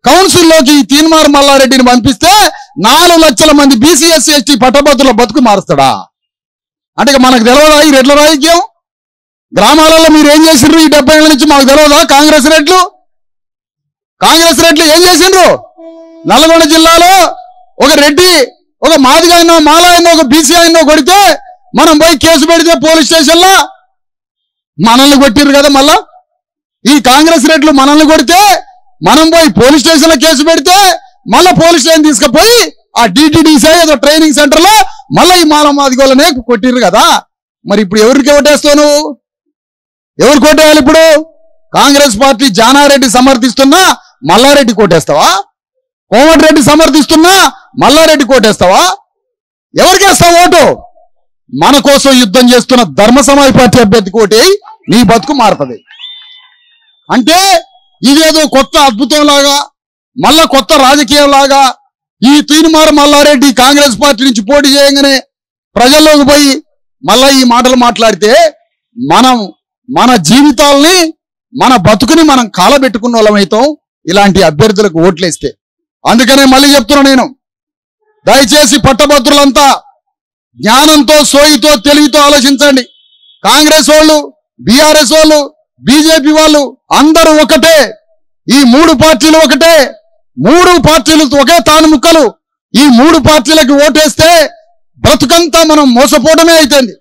Speaker 1: కౌన్సిల్లోకి ఈ తీన్మార్ మల్లారెడ్డిని పంపిస్తే 4,00,000 మంది బీసీ ఎస్సీ ఎస్టీ పట్టభద్రుల బతుకు మారుస్తాడా? అంటే మనకు తెలియదా ఈ రెడ్ల రాజకీయం? గ్రామాలలో మీరు ఏం చేసిండ్రు ఈ 70 ఏళ్ల నుంచి మాకు తెలియదా? కాంగ్రెస్ రెడ్లు ఏం చేసిండ్రు? నల్గొండ జిల్లాలో ఒక రెడ్డి, ఒక మాదిగ అయినో, మాల అయినో, ఒక బీసీ అయినో కొడితే మనం పోయి కేసు పెడితే పోలీస్ స్టేషన్లో మనల్ని కొట్టిర్రు కదా. మళ్ళా ఈ కాంగ్రెస్ రెడ్లు మనల్ని కొడితే మనం పోయి పోలీస్ స్టేషన్లో కేసు పెడితే మళ్ళా పోలీస్ స్టేషన్ తీసుకుపోయి ఆ డిటిడిసి ఏదో ట్రైనింగ్ సెంటర్ లో మళ్ళీ ఈ మాదిగోళ్ళనే కొట్టిర్రు కదా. మరి ఇప్పుడు ఎవరికి ఓటేస్తావు నువ్వు? ఎవరు కోటేయాలి ఇప్పుడు? కాంగ్రెస్ పార్టీ జానారెడ్డి సమర్థిస్తున్నా మల్లారెడ్డి కోటేస్తావా? కోమటిరెడ్డి సమర్థిస్తున్నా మల్లారెడ్డి కోటేస్తావా? ఎవరికేస్తావు ఓటు? మన కోసం యుద్ధం చేస్తున్న ధర్మ సమాజ్ పార్టీ అభ్యర్థి కోటేయి, నీ బతుకు మారుతుంది. అంటే ఇదేదో కొత్త అద్భుతం లాగా, మళ్ళా కొత్త రాజకీయం లాగా ఈ తీన్మార్ మల్లారెడ్డి కాంగ్రెస్ పార్టీ నుంచి పోటీ చేయగానే ప్రజల్లోకి పోయి మళ్ళా ఈ మాటలు మాట్లాడితే మన జీవితాల్ని, మన బతుకుని మనం కాలబెట్టుకున్న వాళ్ళమైతాం ఇలాంటి అభ్యర్థులకు ఓట్లేస్తే. అందుకనే మళ్ళీ చెప్తున్నా నేను, దయచేసి పట్టభద్రులంతా జ్ఞానంతో, సోయితో, తెలివితో ఆలోచించండి. కాంగ్రెస్ వాళ్ళు, బీఆర్ఎస్ వాళ్ళు, బీజేపీ వాళ్ళు అందరూ ఒకటే. ఈ 3 పార్టీలు ఒకటే. 3 పార్టీలు ఒకే తాను ముక్కలు. ఈ 3 పార్టీలకు ఓటేస్తే బ్రతుకంతా మనం మోసపోవడమే అవుతుంది.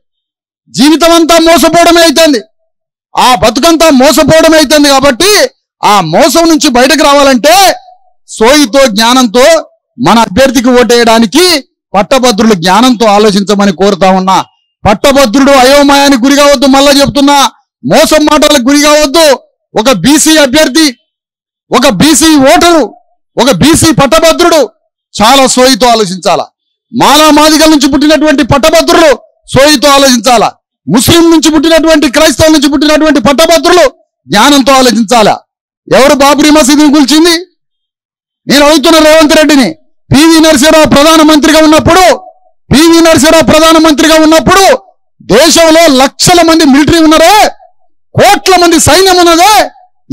Speaker 1: జీవితం అంతా మోసపోవడమే అవుతుంది. ఆ బతుకంతా మోసపోవడమే అవుతుంది. కాబట్టి ఆ మోసం నుంచి బయటకు రావాలంటే సోయితో, జ్ఞానంతో మన అభ్యర్థికి ఓటేయడానికి పట్టభద్రులు జ్ఞానంతో ఆలోచించమని కోరుతా ఉన్నా. పట్టభద్రుడు అయోమయానికి గురి కావద్దు. మళ్ళా చెప్తున్నా, మోసం మాటలకు గురి కావద్దు.
Speaker 2: ఒక బీసీ అభ్యర్థి, ఒక బీసీ ఓటరు, ఒక బీసీ పట్టభద్రుడు చాలా సోయితో ఆలోచించాలా. మాదిగల నుంచి పుట్టినటువంటి పట్టభద్రులు సోయితో ఆలోచించాలా. ముస్లిం నుంచి పుట్టినటువంటి, క్రైస్తవుల నుంచి పుట్టినటువంటి పట్టభద్రులు జ్ఞానంతో ఆలోచించాలా. ఎవరు బాబ్రీ మసీదుని కూల్చింది? నేను అడుగుతున్న రేవంత్ రెడ్డిని. పివి నరసింహరావు ప్రధానమంత్రిగా ఉన్నప్పుడు దేశంలో లక్షల మంది మిలిటరీ ఉన్నారే, కోట్ల మంది సైన్యం ఉన్నదే.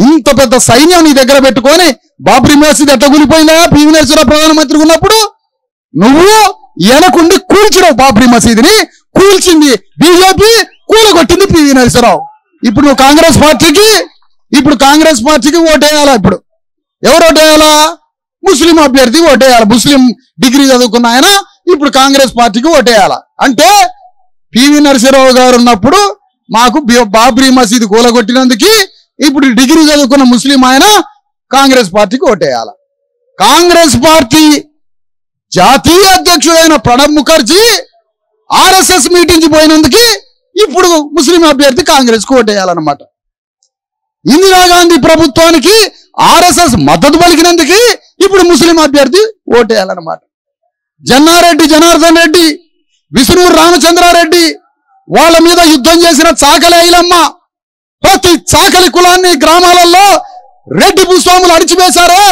Speaker 2: ఇంత పెద్ద సైన్యం నీ దగ్గర పెట్టుకొని బాబ్రీ మసీద్ ఎట్లా కూలిపోయిందా? పివి నరసింహరావు ప్రధానమంత్రిగా ఉన్నప్పుడు నువ్వు వెనకుండి కూల్చినావు. బాబ్రీ మసీదుని కూల్చింది బీజేపీ, కూలగొట్టింది పివి నరసింహరావు. ఇప్పుడు నువ్వు కాంగ్రెస్ పార్టీకి ఓటేయాలా? ఇప్పుడు ఎవరు ఓటేయాలా? ముస్లిం అభ్యర్థి ఓటేయాలి. ముస్లిం డిగ్రీ చదువుకున్న ఆయన ఇప్పుడు కాంగ్రెస్ పార్టీకి ఓటేయాల. అంటే పివి నరసింహరావు గారు ఉన్నప్పుడు మాకు బాబ్రీ మసీదు కూలగొట్టినందుకు ఇప్పుడు డిగ్రీ చదువుకున్న ముస్లిం ఆయన కాంగ్రెస్ పార్టీకి ఓటేయాల. కాంగ్రెస్ పార్టీ జాతీయ అధ్యక్షుడైన ప్రణబ్ ముఖర్జీ ఆర్ఎస్ఎస్ మీటింగ్ పోయినందుకు ఇప్పుడు ముస్లిం అభ్యర్థి కాంగ్రెస్ కు ఓటేయాలన్నమాట. ఇందిరాగాంధీ ప్రభుత్వానికి ఆర్ఎస్ఎస్ మద్దతు పలికినందుకు ఇప్పుడు ముస్లిం అభ్యర్థి ఓటేయాలన్నమాట. జన్నారెడ్డి జనార్దన్ రెడ్డి, విష్ణూరు రామచంద్రారెడ్డి వాళ్ళ మీద యుద్ధం చేసిన చాకలి ఐలమ్మ, ప్రతి చాకలి కులాన్ని గ్రామాలలో రెడ్డి భూస్వాములు అణిచివేశారే.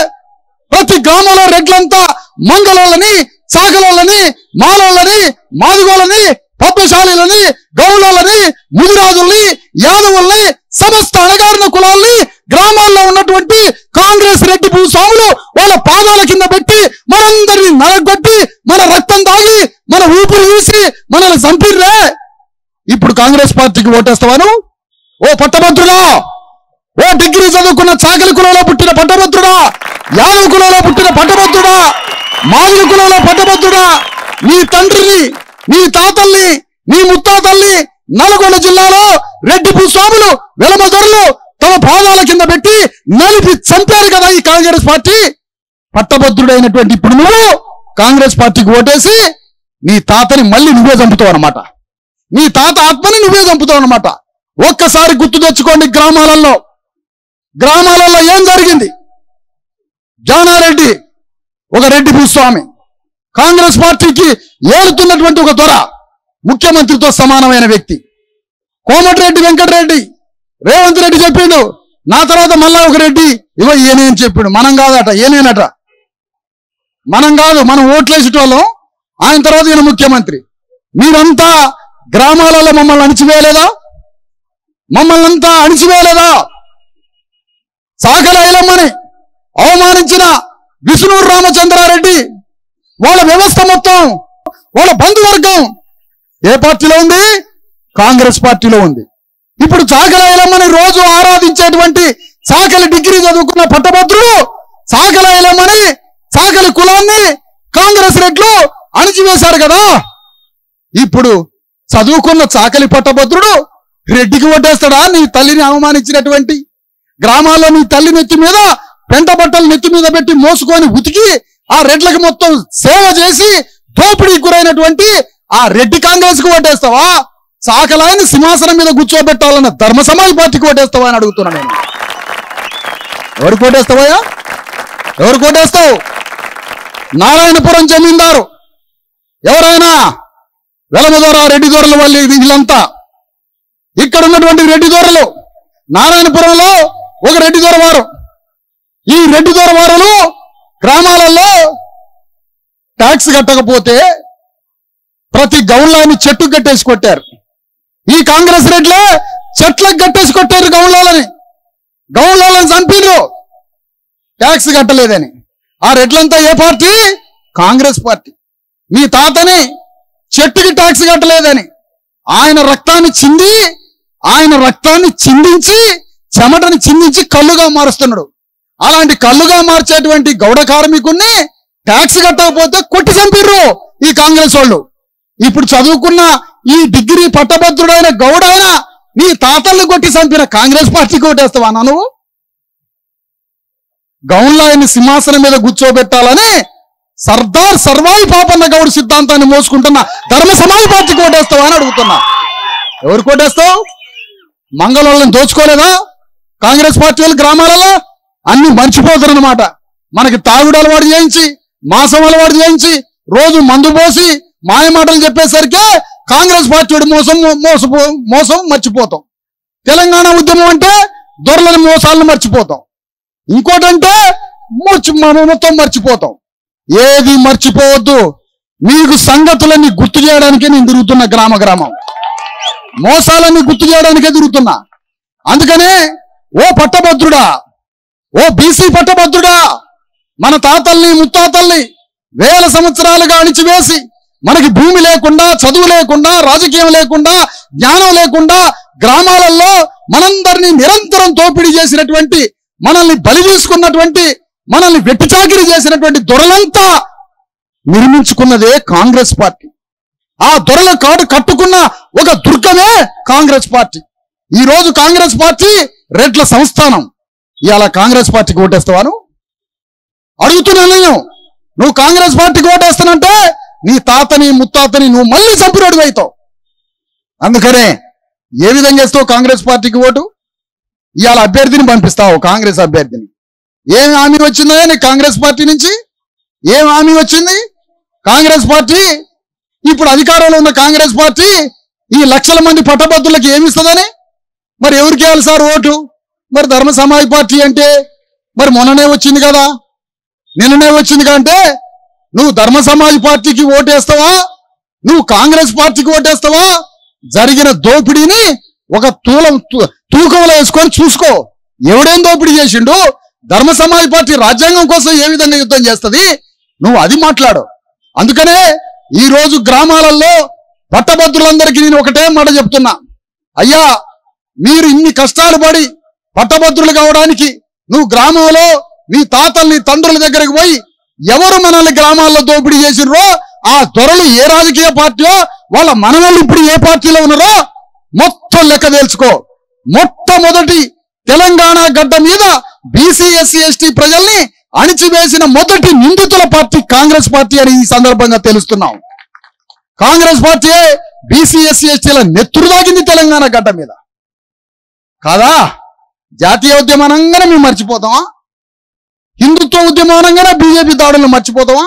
Speaker 2: ప్రతి గ్రామంలో రెడ్లంతా మంగళోళ్ళని, చాకలోళ్ళని, మాలోళ్ళని, మాదిగోళ్ళని, పద్మశాలిలని, గౌళ్ళని, ముదిరాజుల్ని, యాదవుల్ని, సమస్త అణగారిన కులాల్ని గ్రామాల్లో ఉన్నటువంటి కాంగ్రెస్ రెడ్డి భూస్వాములు వాళ్ళ పాదాల కింద పెట్టి మనందరినీ నరగొట్టి మన రక్తం తాగి మన ఊపిరి తీసి మనల్ని చంపిర్రే. ఇప్పుడు కాంగ్రెస్ పార్టీకి ఓటేస్తావాను? ఓ పట్టభద్రుడా, ఓ డిగ్రీ చదువుకున్న చాకలి కులంలో పుట్టిన పట్టభద్రుడా, యాదవ కులంలో పుట్టిన పట్టభద్రుడా, మాదిగ కులంలో పట్టభద్రుడా, నీ తండ్రిని, నీ తాతల్ని, నీ ముత్తాతల్ని నల్గొండ జిల్లాలో రెడ్డి భూస్వాములు వెలమదొరలు తమ పాదాల కింద పెట్టి నలిపి చంపారు కదా ఈ కాంగ్రెస్ పార్టీ. పట్టభద్రుడైనటువంటి ఇప్పుడు నువ్వు కాంగ్రెస్ పార్టీకి ఓటేసి నీ తాతని మళ్ళీ నువ్వే చంపుతావు అనమాట. నీ తాత ఆత్మని నువ్వే చంపుతావు అనమాట. ఒక్కసారి గుర్తు తెచ్చుకోండి. గ్రామాలలో ఏం జరిగింది? జానారెడ్డి ఒక రెడ్డి భూస్వామి, కాంగ్రెస్ పార్టీకి ఏలుతున్నటువంటి ఒక దొర, ముఖ్యమంత్రితో సమానమైన వ్యక్తి. కోమటిరెడ్డి వెంకటరెడ్డి, రేవంత్ రెడ్డి చెప్పిండు, నా తర్వాత మళ్ళా ఒక రెడ్డి ఇగో ఈయనేం చెప్పిండు. మనం కాదట, ఏనేనట, మనం కాదు, మనం ఓట్లేసేటోళ్ళం, ఆయన తర్వాత ఈయన ముఖ్యమంత్రి. మీరంతా గ్రామాలలో మమ్మల్ని అణిచివేయలేదా? చాకలి ఐలమ్మని అవమానించిన విష్ణూరు రామచంద్రారెడ్డి వాళ్ళ వ్యవస్థ మొత్తం, వాళ్ళ బంధువర్గం ఏ పార్టీలో ఉంది? కాంగ్రెస్ పార్టీలో ఉంది. ఇప్పుడు చాకలి ఐలమ్మని రోజు ఆరాధించేటువంటి చాకలి డిగ్రీ చదువుకున్న పట్టభద్రులు చాకలి ఐలమ్మని, చాకలి కులాన్ని కాంగ్రెస్ రెడ్లు అణిచివేశారు కదా. ఇప్పుడు చదువుకున్న చాకలి పట్టభద్రుడు రెడ్డికి ఓటేస్తాడా? నీ తల్లిని అవమానించినటువంటి గ్రామాల్లో నీ తల్లి నెత్తి మీద పెంట బట్టలు నెత్తి మీద పెట్టి మోసుకొని ఉతికి ఆ రెడ్లకి మొత్తం సేవ చేసి దోపిడీకి గురైనటువంటి ఆ రెడ్డి కాంగ్రెస్ కు ఓటేస్తావా? చాకలాయని సింహాసనం మీద కూర్చోబెట్టాలన్న ధర్మ సమాజ్ పార్టీకి ఓటేస్తావా అని అడుగుతున్నా నేను. ఎవరికి ఓటేస్తావా? ఎవరికి ఓటేస్తావు? నారాయణపురం జమీందారు ఎవరైనా వెలమదొర రెడ్డి దొరల వాళ్ళు వీళ్ళంతా ఇక్కడ ఉన్నటువంటి రెడ్డి దొరలు. నారాయణపురంలో ఒక రెడ్డి దొర వారు, ఈ రెడ్డి దొర వారులు గ్రామాలలో ట్యాక్స్ కట్టకపోతే ప్రతి గౌళ్ళని చెట్టుకు కట్టేసి కొట్టారు. ఈ కాంగ్రెస్ రెడ్లే చెట్లకు కట్టేసి కొట్టారు గౌళ్ళని చంపిరు ట్యాక్స్ కట్టలేదని. ఆ రెడ్లంతా ఏ పార్టీ? కాంగ్రెస్ పార్టీ. మీ తాతని చెట్టుకి ట్యాక్స్ కట్టలేదని ఆయన రక్తాన్ని చిందించి చెమటని చిందించి కళ్ళుగా మారుస్తున్నాడు. అలాంటి కళ్ళుగా మార్చేటువంటి గౌడ కార్మికుణ్ణి ట్యాక్స్ కట్టకపోతే కొట్టి చంపిర్రు ఈ కాంగ్రెస్ వాళ్ళు. ఇప్పుడు చదువుకున్న ఈ డిగ్రీ పట్టభద్రుడైన గౌడైన నీ తాతల్ని కొట్టి చంపిన కాంగ్రెస్ పార్టీకి ఓటేస్తావా? నువ్వు గౌన్లాయన్ని సింహాసనం మీద కూర్చోబెట్టాలని సర్దార్ సర్వాయి పాపన్న గౌడ్ సిద్ధాంతాన్ని మోసుకుంటున్న ధర్మ సమాజ్ పార్టీకి ఓటేస్తావా అని అడుగుతున్నా. ఎవరికి ఓటేస్తావు? మంగళోళ్ళని దోచుకోలేదా? కాంగ్రెస్ పార్టీ వాళ్ళు గ్రామాలలో అన్ని మర్చిపోతారు అనమాట. మనకి తాగుడు అలవాటు చేయించి, మాసం అలవాటు చేయించి, రోజు మందు పోసి మాయమాటలు చెప్పేసరికి కాంగ్రెస్ పార్టీ మోసం మర్చిపోతాం. తెలంగాణ ఉద్యమం అంటే దొరలని మోసాలను మర్చిపోతాం. ఇంకోటంటే మొత్తం మర్చిపోతాం. ఏది మర్చిపోవద్దు. మీకు సంగతులన్నీ గుర్తు చేయడానికే నేను తిరుగుతున్నా, గ్రామం మోసాలన్నీ గుర్తు చేయడానికే తిరుగుతున్నా. అందుకనే ఓ పట్టభద్రుడా, ఓ బీసీ పట్టభద్రుడా, మన తాతల్ని ముత్తాతల్ని వేల సంవత్సరాలుగా అణిచివేసి మనకి భూమి లేకుండా, చదువు లేకుండా, రాజకీయం లేకుండా, జ్ఞానం లేకుండా గ్రామాలలో మనందరినీ నిరంతరం దోపిడీ చేసినటువంటి, మనల్ని బలి తీసుకున్నటువంటి, మనల్ని వెట్టి చాకిరీ చేసినటువంటి దొరలంతా నిర్మించుకున్నదే కాంగ్రెస్ పార్టీ. ఆ దొరల కాడు కట్టుకున్న ఒక దుర్గమే కాంగ్రెస్ పార్టీ. ఈ రోజు కాంగ్రెస్ పార్టీ రెడ్ల సంస్థానం. ఇవాళ కాంగ్రెస్ పార్టీకి ఓటేస్తావాను అడుగుతున్నాను నేను. నువ్వు కాంగ్రెస్ పార్టీకి ఓటేస్తానంటే నీ తాతని ముత్తాతని నువ్వు మళ్ళీ చంపినోడు అవుతావు. అందుకనే ఏ విధంగా వేస్తావు కాంగ్రెస్ పార్టీకి ఓటు? ఇవాళ అభ్యర్థిని పంపిస్తావు, కాంగ్రెస్ అభ్యర్థిని. ఏం హామీ వచ్చిందా నీకు కాంగ్రెస్ పార్టీ నుంచి? ఏం హామీ వచ్చింది? కాంగ్రెస్ పార్టీ ఇప్పుడు అధికారంలో ఉన్న కాంగ్రెస్ పార్టీ ఈ లక్షల మంది పట్టభద్రులకు ఏమిస్తుందని? మరి ఎవరికి వేయాలి సార్ ఓటు? మరి ధర్మ సమాజ్ పార్టీ అంటే మరి మొన్ననే వచ్చింది కదా, నిన్ననే వచ్చింది కంటే నువ్వు ధర్మ సమాజ్ పార్టీకి ఓటేస్తావా, నువ్వు కాంగ్రెస్ పార్టీకి ఓటేస్తావా? జరిగిన దోపిడీని ఒక తూకంలో వేసుకొని చూసుకో. ఎవడేం దోపిడీ చేసిండు? ధర్మ సమాజ్ పార్టీ రాజ్యాంగం కోసం ఏ విధంగా యుద్ధం చేస్తుంది, నువ్వు అది మాట్లాడు. అందుకనే ఈ రోజు గ్రామాలలో పట్టభద్రులందరికీ నేను ఒకటే మాట చెప్తున్నా, అయ్యా మీరు ఇన్ని కష్టాలు పడి పట్టభద్రులు కావడానికి నువ్వు గ్రామంలో నీ తాతల్ని తండ్రుల దగ్గరకు పోయి ఎవరు మనల్ని గ్రామాల్లో దోపిడీ చేసిర్రో, ఆ దొరలు ఏ రాజకీయ పార్టీయో, వాళ్ళ మనవాళ్ళు ఇప్పుడు ఏ పార్టీలో ఉన్నారో మొత్తం లెక్క తెలుసుకో. మొట్టమొదటి తెలంగాణ గడ్డ మీద బీసీ ఎస్సీ ఎస్టీ ప్రజల్ని అణిచివేసిన మొదటి నిందితుల పార్టీ కాంగ్రెస్ పార్టీ అని ఈ సందర్భంగా తెలుస్తున్నాం. కాంగ్రెస్ పార్టీ బీసీ ఎస్సీ ఎస్టీల నెత్తురు దాగింది తెలంగాణ గడ్డ మీద కాదా? జాతీయ ఉద్యమం అనగానే మేము మర్చిపోతామా? హిందుత్వ ఉద్యమం అనగానే బీజేపీ దాడులను మర్చిపోతామా?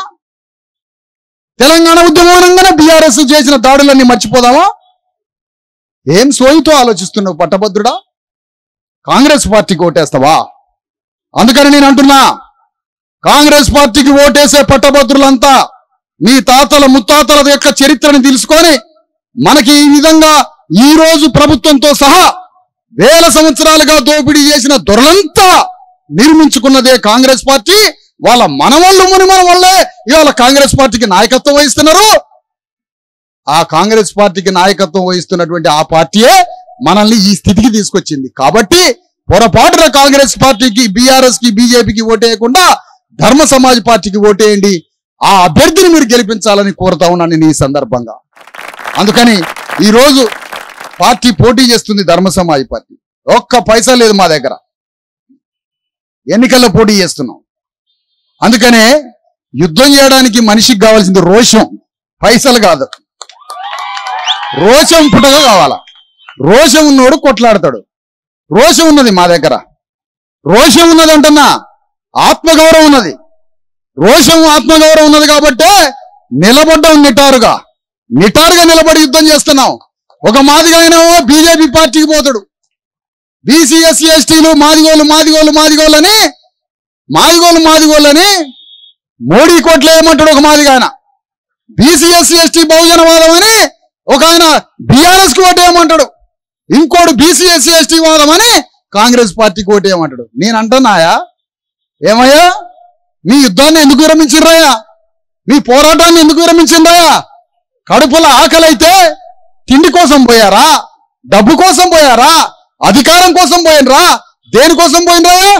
Speaker 2: తెలంగాణ ఉద్యమం అనగానే బీఆర్ఎస్ చేసిన దాడులన్నీ మర్చిపోదామా? ఏం సోయితో ఆలోచిస్తున్నావు పట్టభద్రుడా? కాంగ్రెస్ పార్టీకి ఓటేస్తావా? అందుకని నేను అంటున్నా, కాంగ్రెస్ పార్టీకి ఓటేసే పట్టభద్రులంతా మీ తాతల ముత్తాతల యొక్క చరిత్రను తెలుసుకొని మనకి ఈ విధంగా ఈ రోజు ప్రభుత్వంతో సహా వేల సంవత్సరాలుగా దోపిడీ చేసిన దొరలంతా నిర్మించుకున్నదే కాంగ్రెస్ పార్టీ. వాళ్ళ మనవాళ్ళు మునిమన వల్లే ఇవాళ కాంగ్రెస్ పార్టీకి నాయకత్వం వహిస్తున్నారు. ఆ కాంగ్రెస్ పార్టీకి నాయకత్వం వహిస్తున్నటువంటి ఆ పార్టీయే మనల్ని ఈ స్థితికి తీసుకొచ్చింది. కాబట్టి పొరపాటున కాంగ్రెస్ పార్టీకి, బీఆర్ఎస్ కి, బీజేపీకి ఓటేయకుండా ధర్మ సమాజ్ పార్టీకి ఓటేయండి. ఆ అభ్యర్థిని మీరు గెలిపించాలని కోరుతా ఉన్నాను నేను ఈ సందర్భంగా. అందుకని ఈ రోజు పార్టీ పోటీ చేస్తుంది ధర్మ సమాజ్ పార్టీ. ఒక్క పైసా లేదు మా దగ్గర, ఎన్నికల్లో పోటీ చేస్తున్నాం. అందుకనే యుద్ధం చేయడానికి మనిషికి కావాల్సింది రోషం, పైసలు కాదు. రోషం పుట్టగా కావాల. రోషం ఉన్నోడు కొట్లాడతాడు. రోషం ఉన్నది మా దగ్గర. రోషం ఉన్నది అంటున్నా, ఆత్మగౌరవం ఉన్నది. రోషం ఆత్మగౌరవం ఉన్నది కాబట్టే నిలబడ్డం నిటారుగా నిలబడి యుద్ధం చేస్తున్నాం. ఒక మాదిగా అయినా బీజేపీ పార్టీకి పోతాడు. బీసీ ఎస్సీ ఎస్టీలు మాదిగోళ్ళని మోడీ కోట్లు ఏమంటాడు ఒక మాదిగా ఆయన. బీసీ ఎస్సీ ఎస్టీ బహుజనవాదం అని ఒక ఆయన బీఆర్ఎస్ కి ఓటేయమంటాడు. ఇంకోడు బీసీ ఎస్సీ ఎస్టీ వాదం అని కాంగ్రెస్ పార్టీకి ఓటేయమంటాడు. నేను అంటున్నాయా, ఏమయ్యా మీ యుద్ధాన్ని ఎందుకు విరమించిండ్రయ్యా? మీ పోరాటాన్ని ఎందుకు విరమించిండ్రయ్యా? కడుపుల ఆకలైతే తిండి కోసం పోయారా? డబ్బు కోసం పోయారా? అధికారం కోసం పోయినరా? దేనికోసం పోయినరా?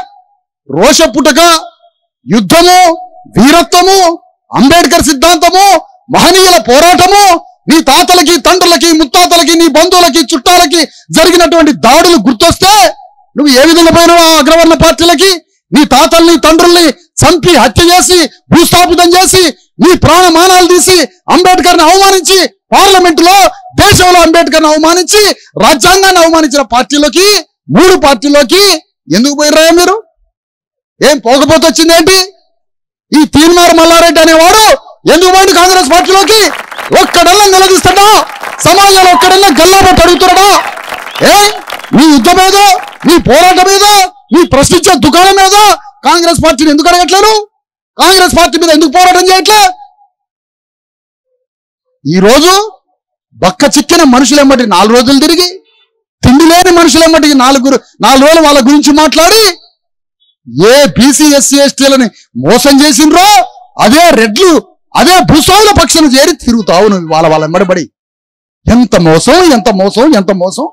Speaker 2: రోష పుటక, యుద్ధము, వీరత్వము, అంబేద్కర్ సిద్ధాంతము, మహనీయుల పోరాటము, నీ తాతలకి, తండ్రులకి, ముత్తాతలకి, నీ బంధువులకి, చుట్టాలకి జరిగినటువంటి దాడులు గుర్తొస్తే నువ్వు ఏ విధంగా పోయినావు? ఆ అగ్రవర్ణ పార్టీలకి నీ తాతల్ని, తండ్రుల్ని చంపి హత్య చేసి, భూస్థాపితం చేసి, నీ ప్రాణమానాలు తీసి, అంబేద్కర్ని అవమానించి, పార్లమెంటులో దేశంలో అంబేద్కర్ని అవమానించి, రాజ్యాంగాన్ని అవమానించిన పార్టీలోకి, 3 పార్టీలోకి ఎందుకు పోయిర్రా మీరు? ఏం పోకపోతే వచ్చిందేంటి? ఈ తీన్మార్ మల్లారెడ్డి అనేవాడు ఎందుకు పోయింది కాంగ్రెస్ పార్టీలోకి? ఒక్కడల్లా నిలదీస్తాడా? సమాజంలో ఒక్కడల్లా గల్లాబట్టి అడుగుతున్నాడా? నీ యుద్ధం మీద, నీ పోరాటం మీద, నీ ప్రశ్నించే దుకాణం మీద కాంగ్రెస్ పార్టీని ఎందుకు అడగట్లేరు? కాంగ్రెస్ పార్టీ మీద ఎందుకు పోరాటం చేయట్లే? ఈ రోజు బక్క చిక్కిన మనుషులెమ్మటి 4 రోజులు తిరిగి, తిండి లేని మనుషులెమ్మటికి 4 రోజులు వాళ్ళ గురించి మాట్లాడి, ఏ బీసీ ఎస్సీ ఎస్టీలని మోసం చేసిండ్రో అదే రెడ్లు, అదే భూస్వాముల పక్షాన చేరి తిరుగుతావు నువ్వు వాళ్ళ ఎమ్మడిపడి. ఎంత మోసం, ఎంత మోసం, ఎంత మోసం!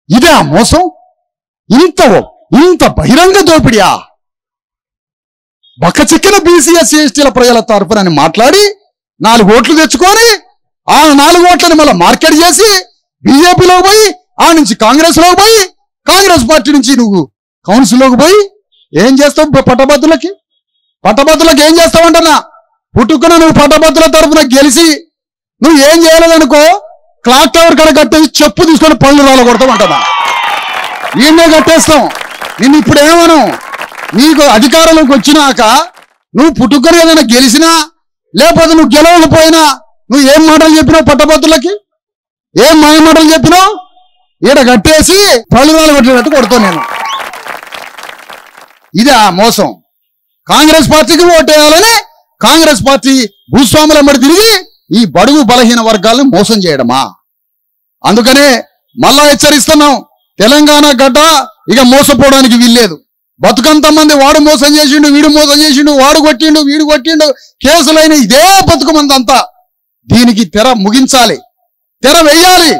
Speaker 2: ఇదే ఆ మోసం? ఇంత బహిరంగ దోపిడియా? బక్క చిక్కిన బీసీ ఎస్సీ ఎస్టీల ప్రజల తరఫునని మాట్లాడి 4 ఓట్లు తెచ్చుకొని ఆ 4 ఓట్లని మళ్ళీ మార్కెట్ చేసి బీజేపీలోకి పోయి, ఆ నుంచి కాంగ్రెస్ లోకి పోయి, కాంగ్రెస్ పార్టీ నుంచి నువ్వు కౌన్సిల్లోకి పోయి ఏం చేస్తావు? పట్టభద్రులకు ఏం చేస్తావంటన్నా? పుట్టుకున్న నువ్వు పట్టభద్రుల తరఫున గెలిచి నువ్వు ఏం చేయలేదనుకో, క్లాక్ టవర్ కడ కట్టేసి చెప్పు తీసుకొని పళ్ళు రాలగొడతామంటన్నా. ఈయనే కట్టేస్తాం. నిన్ను ఇప్పుడు ఏమను, నీకు అధికారంలోకి వచ్చినాక నువ్వు పుట్టుకొని ఏదైనా గెలిచినా లేకపోతే నువ్వు గెలవకపోయినా నువ్వు ఏం మాటలు చెప్పినావు? పట్టభద్రులకి ఏం మాయ మాటలు చెప్పినావు? ఈడ కట్టేసి పళ్ళు రాలగొట్టినట్టు కొడతావు నేను. ఇదే ఆ మోసం. కాంగ్రెస్ పార్టీకి ఓటేయాలని కాంగ్రెస్ పార్టీ భూస్వాముల వెంబడి తిరిగి ఈ బడుగు బలహీన వర్గాలను మోసం చేయడమా? అందుకనే మళ్ళా హెచ్చరిస్తున్నాం, తెలంగాణ గడ్డ ఇక మోసపోవడానికి వీల్లేదు. బతుకంత మంది వాడు మోసం చేసిండు, వీడు మోసం చేసిండు, వాడు కొట్టిండు, వీడు కొట్టిండు, కేసులైన ఇదే బతుకుమంది అంతా. దీనికి తెర ముగించాలి, తెర వెయ్యాలి.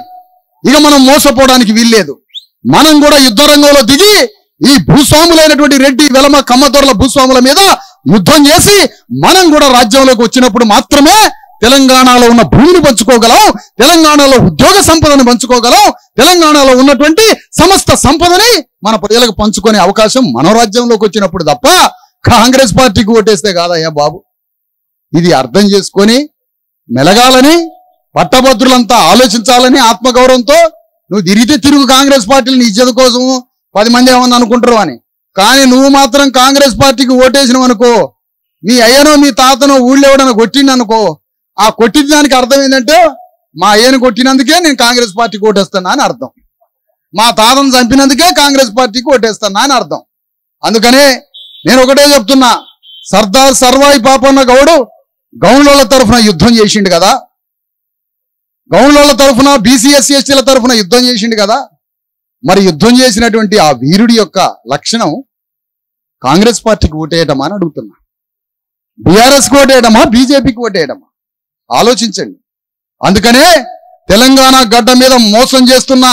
Speaker 2: ఇక మనం మోసపోవడానికి వీల్లేదు. మనం కూడా యుద్ధ రంగంలో దిగి ఈ భూస్వాములైనటువంటి రెడ్డి, వెలమ, కమ్మదొరల భూస్వాముల మీద యుద్ధం చేసి మనం కూడా రాజ్యంలోకి వచ్చినప్పుడు మాత్రమే తెలంగాణలో ఉన్న భూమిని పంచుకోగలం, తెలంగాణలో ఉద్యోగ సంపదను పంచుకోగలం, తెలంగాణలో ఉన్నటువంటి సమస్త సంపదని మన ప్రజలకు పంచుకునే అవకాశం మన రాజ్యంలోకి వచ్చినప్పుడు తప్ప కాంగ్రెస్ పార్టీకి ఓటేస్తే కాదయ్యా బాబు. ఇది అర్థం చేసుకొని మెలగాలని, పట్టభద్రులంతా ఆలోచించాలని ఆత్మగౌరవంతో నువ్వు తిరుగు కాంగ్రెస్ పార్టీని ఇజ్జత కోసం 10 మంది ఏమన్నా అనుకుంటారు అని. కానీ నువ్వు మాత్రం కాంగ్రెస్ పార్టీకి ఓటేసినావు అనుకో, మీ అయ్యనో మీ తాతనో ఊళ్ళో ఎవడన్నా కొట్టిండు అనుకో, ఆ కొట్టిన దానికి అర్థం ఏంటంటే మా అయ్యను కొట్టినందుకే నేను కాంగ్రెస్ పార్టీకి ఓటేస్తున్నా అని అర్థం, మా తాతను చంపినందుకే కాంగ్రెస్ పార్టీకి ఓటేస్తున్నా అని అర్థం. అందుకనే నేను ఒకటే చెప్తున్నా, సర్దార్ సర్వాయి పాపన్న గౌడు గౌన్లోళ్ళ తరఫున యుద్ధం చేసిండు కదా, గౌన్లోళ్ళ తరఫున బీసీ ఎస్సీ ఎస్టీల తరఫున యుద్ధం చేసిండు కదా. మరి యుద్ధం చేసినటువంటి ఆ వీరుడి యొక్క లక్షణం కాంగ్రెస్ పార్టీకి ఓటేయటమా అని అడుగుతున్నా. బీఆర్ఎస్కి ఓటేయడమా, బీజేపీకి ఓటేయడమా? ఆలోచించండి. అందుకనే తెలంగాణ గడ్డ మీద మోసం చేస్తున్న,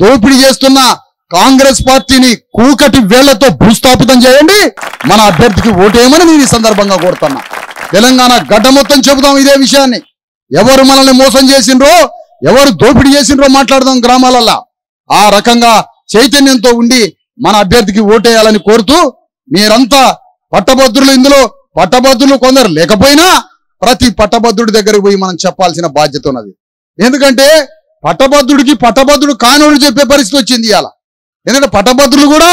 Speaker 2: దోపిడీ చేస్తున్న కాంగ్రెస్ పార్టీని కూకటి వేళ్లతో భూస్థాపితం చేయండి, మన అభ్యర్థికి ఓటేయమని నేను ఈ సందర్భంగా కోరుతున్నా. తెలంగాణ గడ్డ మొత్తం చెబుతాం ఇదే విషయాన్ని. ఎవరు మనల్ని మోసం చేసిండ్రో, ఎవరు దోపిడీ చేసిండ్రో మాట్లాడదాం గ్రామాలల్లో. ఆ రకంగా చైతన్యంతో ఉండి మన అభ్యర్థికి ఓటేయాలని కోరుతూ, మీరంతా పట్టభద్రులు, ఇందులో పట్టభద్రులు కొందరు లేకపోయినా ప్రతి పట్టభద్రుడి దగ్గరకు పోయి మనం చెప్పాల్సిన బాధ్యత ఉన్నది. ఎందుకంటే పట్టభద్రుడు కానోడు చెప్పే పరిస్థితి వచ్చింది ఇవాళ. ఎందుకంటే పట్టభద్రులు కూడా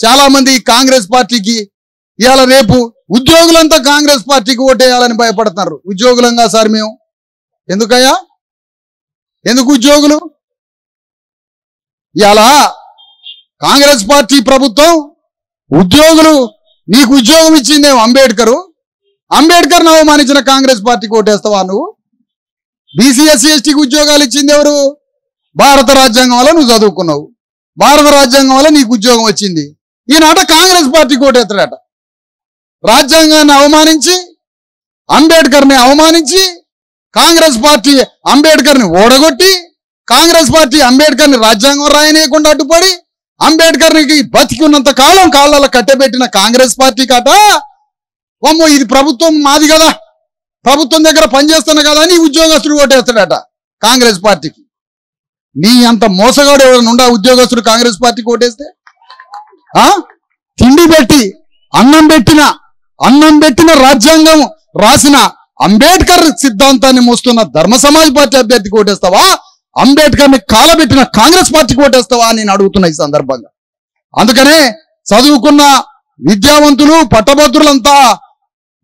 Speaker 2: చాలా మంది కాంగ్రెస్ పార్టీకి ఇవాళ రేపు ఉద్యోగులంతా కాంగ్రెస్ పార్టీకి ఓటేయాలని భయపడుతున్నారు. ఉద్యోగులంగా సార్ మేము ఎందుకయ్యా, ఎందుకు ఉద్యోగులు? ఇలా కాంగ్రెస్ పార్టీ ప్రభుత్వం ఉద్యోగులు, నీకు ఉద్యోగం ఇచ్చిందేమో అంబేద్కర్ అవమానించిన కాంగ్రెస్ పార్టీకి ఓటేస్తావా నువ్వు? బీసీ ఎస్సీ ఎస్టీకి ఉద్యోగాలు ఇచ్చింది ఎవరు? భారత రాజ్యాంగం వల్ల నువ్వు చదువుకున్నావు, భారత రాజ్యాంగం వల్ల నీకు ఉద్యోగం వచ్చింది. ఈనాట కాంగ్రెస్ పార్టీకి ఓటేస్తాడట. రాజ్యాంగాన్ని అవమానించి, అంబేద్కర్ని అవమానించి, కాంగ్రెస్ పార్టీ అంబేద్కర్ని ఓడగొట్టి, కాంగ్రెస్ పార్టీ అంబేద్కర్ని రాజ్యాంగం రాయనీయకుండా అడ్డుపడి, అంబేద్కర్కి బతికి ఉన్నంత కాలం కాళ్ళలో కట్టబెట్టిన కాంగ్రెస్ పార్టీ కట, అమ్మో ఇది ప్రభుత్వం మాది కదా, ప్రభుత్వం దగ్గర పనిచేస్తున్నా కదా అని ఉద్యోగస్తుడు ఓటేస్తాడట కాంగ్రెస్ పార్టీకి. నీ అంత మోసగాడు ఎవరైనా ఉండా ఉద్యోగస్తుడు కాంగ్రెస్ పార్టీకి ఓటేస్తే? తిండి పెట్టి అన్నం పెట్టిన రాజ్యాంగం రాసిన అంబేద్కర్ సిద్ధాంతాన్ని మోస్తున్న ధర్మ సమాజ్ పార్టీ అభ్యర్థికి ఓటేస్తావా? అంబేద్కర్ని కాలబెట్టిన కాంగ్రెస్ పార్టీకి ఓటేస్తావా అని నేను అడుగుతున్నా ఈ సందర్భంగా. అందుకనే చదువుకున్న విద్యావంతులు పట్టభద్రులంతా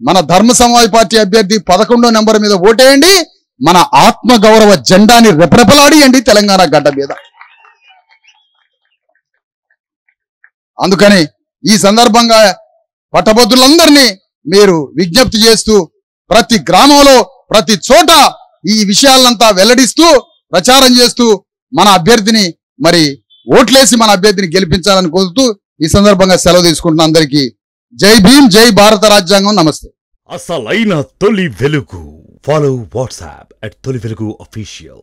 Speaker 2: మన ధర్మ సమాజ్ పార్టీ అభ్యర్థి 11వ నెంబర్ మీద ఓటేయండి. మన ఆత్మ గౌరవ జెండాని రెపరెపలాడియండి తెలంగాణ గడ్డ మీద. అందుకని ఈ సందర్భంగా పట్టభద్రులందరినీ మీరు విజ్ఞప్తి చేస్తూ ప్రతి గ్రామంలో ప్రతి చోట ఈ విషయాలంతా వెల్లడిస్తూ ప్రచారం చేస్తూ మన అభ్యర్థిని మరి ఓట్లేసి మన అభ్యర్థిని గెలిపించాలని కోరుతూ ఈ సందర్భంగా సెలవు తీసుకుంటున్న అందరికీ జై భీమ్, జై భారత రాజ్యాంగం, నమస్తే.
Speaker 3: అసలైన తొలి వెలుగు. ఫాలో వాట్సాప్ @తొలి వెలుగు official.